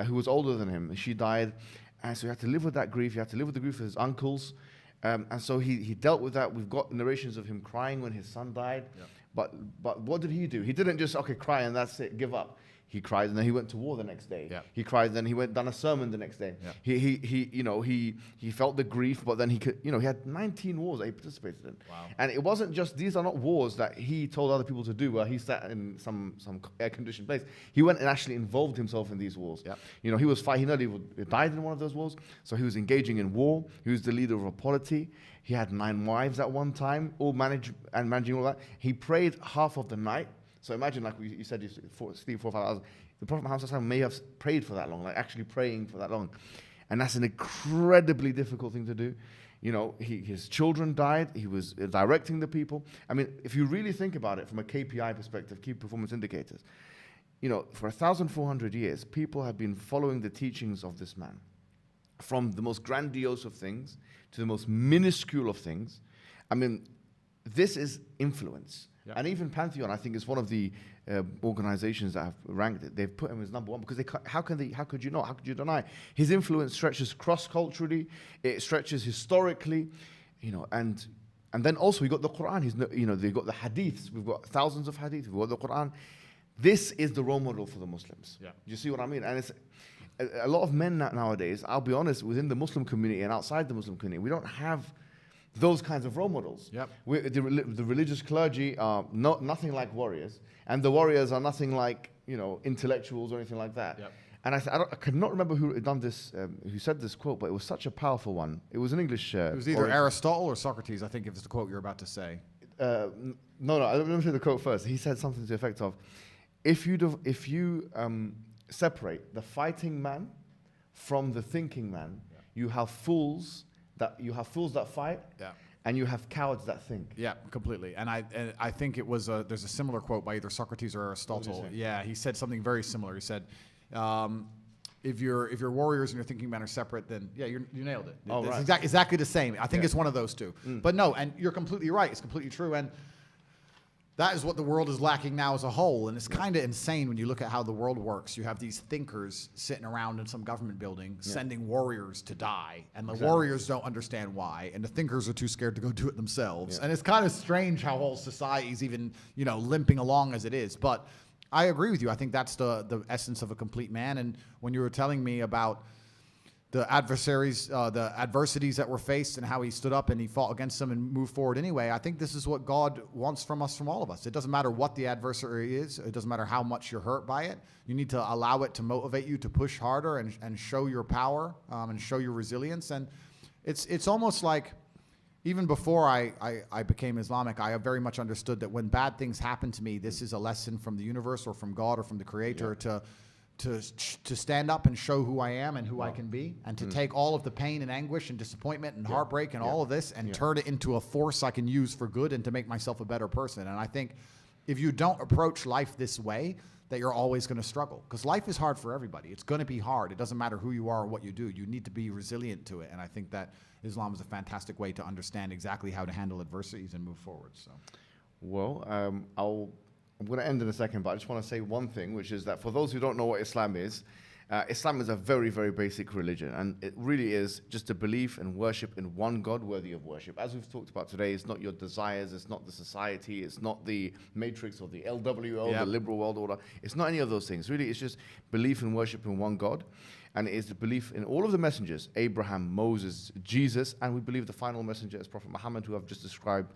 who was older than him. She died. And so he had to live with that grief. He had to live with the grief of his uncles. And so he dealt with that. We've got narrations of him crying when his son died. But what did he do? He didn't just, cry and that's it, give up. He cried, and then he went to war the next day. He cried, and then he done a sermon the next day. He felt the grief, but then he could, he had 19 wars that he participated in. Wow. And it wasn't just, these are not wars that he told other people to do where he sat in some air-conditioned place. He went and actually involved himself in these wars. He was fighting, he nearly died in one of those wars, so he was engaging in war. He was the leader of a polity. He had 9 wives at one time, all managing all that. He prayed half of the night. So imagine, like you said, you sleep 4 or 5 hours. The Prophet Muhammad may have prayed for that long, like actually praying for that long. And that's an incredibly difficult thing to do. His children died. He was directing the people. I mean, if you really think about it from a KPI perspective, key performance indicators, for 1,400 years, people have been following the teachings of this man. From the most grandiose of things to the most minuscule of things. I mean, this is influence. And even Pantheon, I think, is one of the organizations that have ranked it. They've put him as number 1 because how could you not? How could you deny? His influence stretches cross-culturally, it stretches historically, and then also we got the Quran. They've got the hadiths. We've got thousands of hadiths. We've got the Quran. This is the role model for the Muslims. Do you see what I mean? And it's a lot of men nowadays, I'll be honest, within the Muslim community and outside the Muslim community, we don't have those kinds of role models. The religious clergy are nothing like warriors, and the warriors are nothing like intellectuals or anything like that. And I cannot remember who done this, who said this quote, but it was such a powerful one. It was an English. It was either Aristotle or Socrates, I think, if it's the quote you're about to say. No. Let me say the quote first. He said something to the effect of, if you separate the fighting man from the thinking man, you have fools that fight, and you have cowards that think. Yeah, completely. And I think it was there's a similar quote by either Socrates or Aristotle. Yeah, he said something very similar. He said, if your warriors and your thinking men are separate, then you nailed it. Oh, it's right. exactly the same. I think it's one of those two. But no, and you're completely right. It's completely true. And that is what the world is lacking now as a whole. And it's kind of insane when you look at how the world works. You have these thinkers sitting around in some government building sending warriors to die. And the warriors don't understand why. And the thinkers are too scared to go do it themselves. And it's kind of strange how whole society's even, limping along as it is. But I agree with you. I think that's the essence of a complete man. And when you were telling me about the adversaries, the adversities that were faced and how he stood up and he fought against them and moved forward anyway, I think this is what God wants from us, from all of us. It doesn't matter what the adversary is. It doesn't matter how much you're hurt by it. You need to allow it to motivate you to push harder and show your power and show your resilience. And it's almost like even before I became Islamic, I very much understood that when bad things happen to me, this is a lesson from the universe or from God or from the Creator to stand up and show who I am and who I can be, and to take all of the pain and anguish and disappointment and heartbreak and all of this and turn it into a force I can use for good and to make myself a better person. And I think if you don't approach life this way, that you're always going to struggle, because life is hard for everybody. It's going to be hard. It doesn't matter who you are or what you do. You need to be resilient to it. And I think that Islam is a fantastic way to understand exactly how to handle adversities and move forward. So, well, I'm going to end in a second, but I just want to say one thing, which is that for those who don't know what Islam is a very, very basic religion, and it really is just a belief and worship in one God worthy of worship. As we've talked about today, it's not your desires, it's not the society, it's not the matrix or the LWO, the liberal world order. It's not any of those things. Really, it's just belief and worship in one God, and it is the belief in all of the messengers, Abraham, Moses, Jesus, and we believe the final messenger is Prophet Muhammad, who I've just described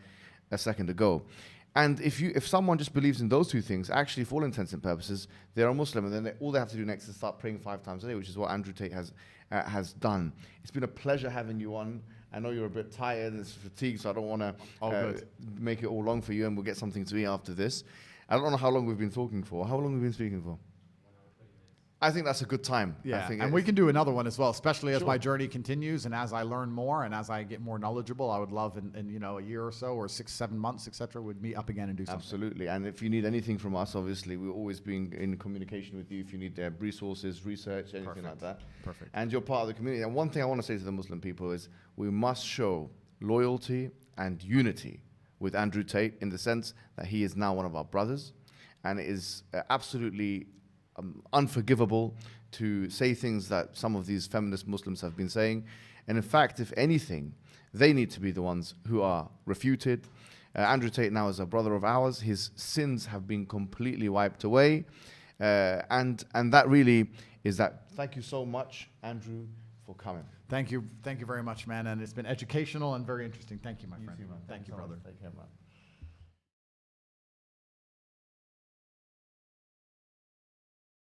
a second ago. And if someone just believes in those two things, actually, for all intents and purposes, they're a Muslim, and then all they have to do next is start praying 5 times a day, which is what Andrew Tate has done. It's been a pleasure having you on. I know you're a bit tired and fatigued, so I don't want to make it all long for you, and we'll get something to eat after this. I don't know how long we've been talking for. How long have we been speaking for? I think that's a good time. Yeah, and we can do another one as well, especially as my journey continues and as I learn more and as I get more knowledgeable. I would love in a year or so or 6-7 months, etc., we'd meet up again and do something. Absolutely. And if you need anything from us, obviously, we're always being in communication with you. If you need resources, research, anything like that. Perfect. And you're part of the community. And one thing I want to say to the Muslim people is we must show loyalty and unity with Andrew Tate, in the sense that he is now one of our brothers, and it is absolutely unforgivable to say things that some of these feminist Muslims have been saying. And in fact, if anything, they need to be the ones who are refuted. Andrew Tate now is a brother of ours. His sins have been completely wiped away. And that really is that. Thank you so much, Andrew, for coming. Thank you very much, man. And it's been educational and very interesting. Thank you, my friend. Too, man. Thank you, brother. Take care, man.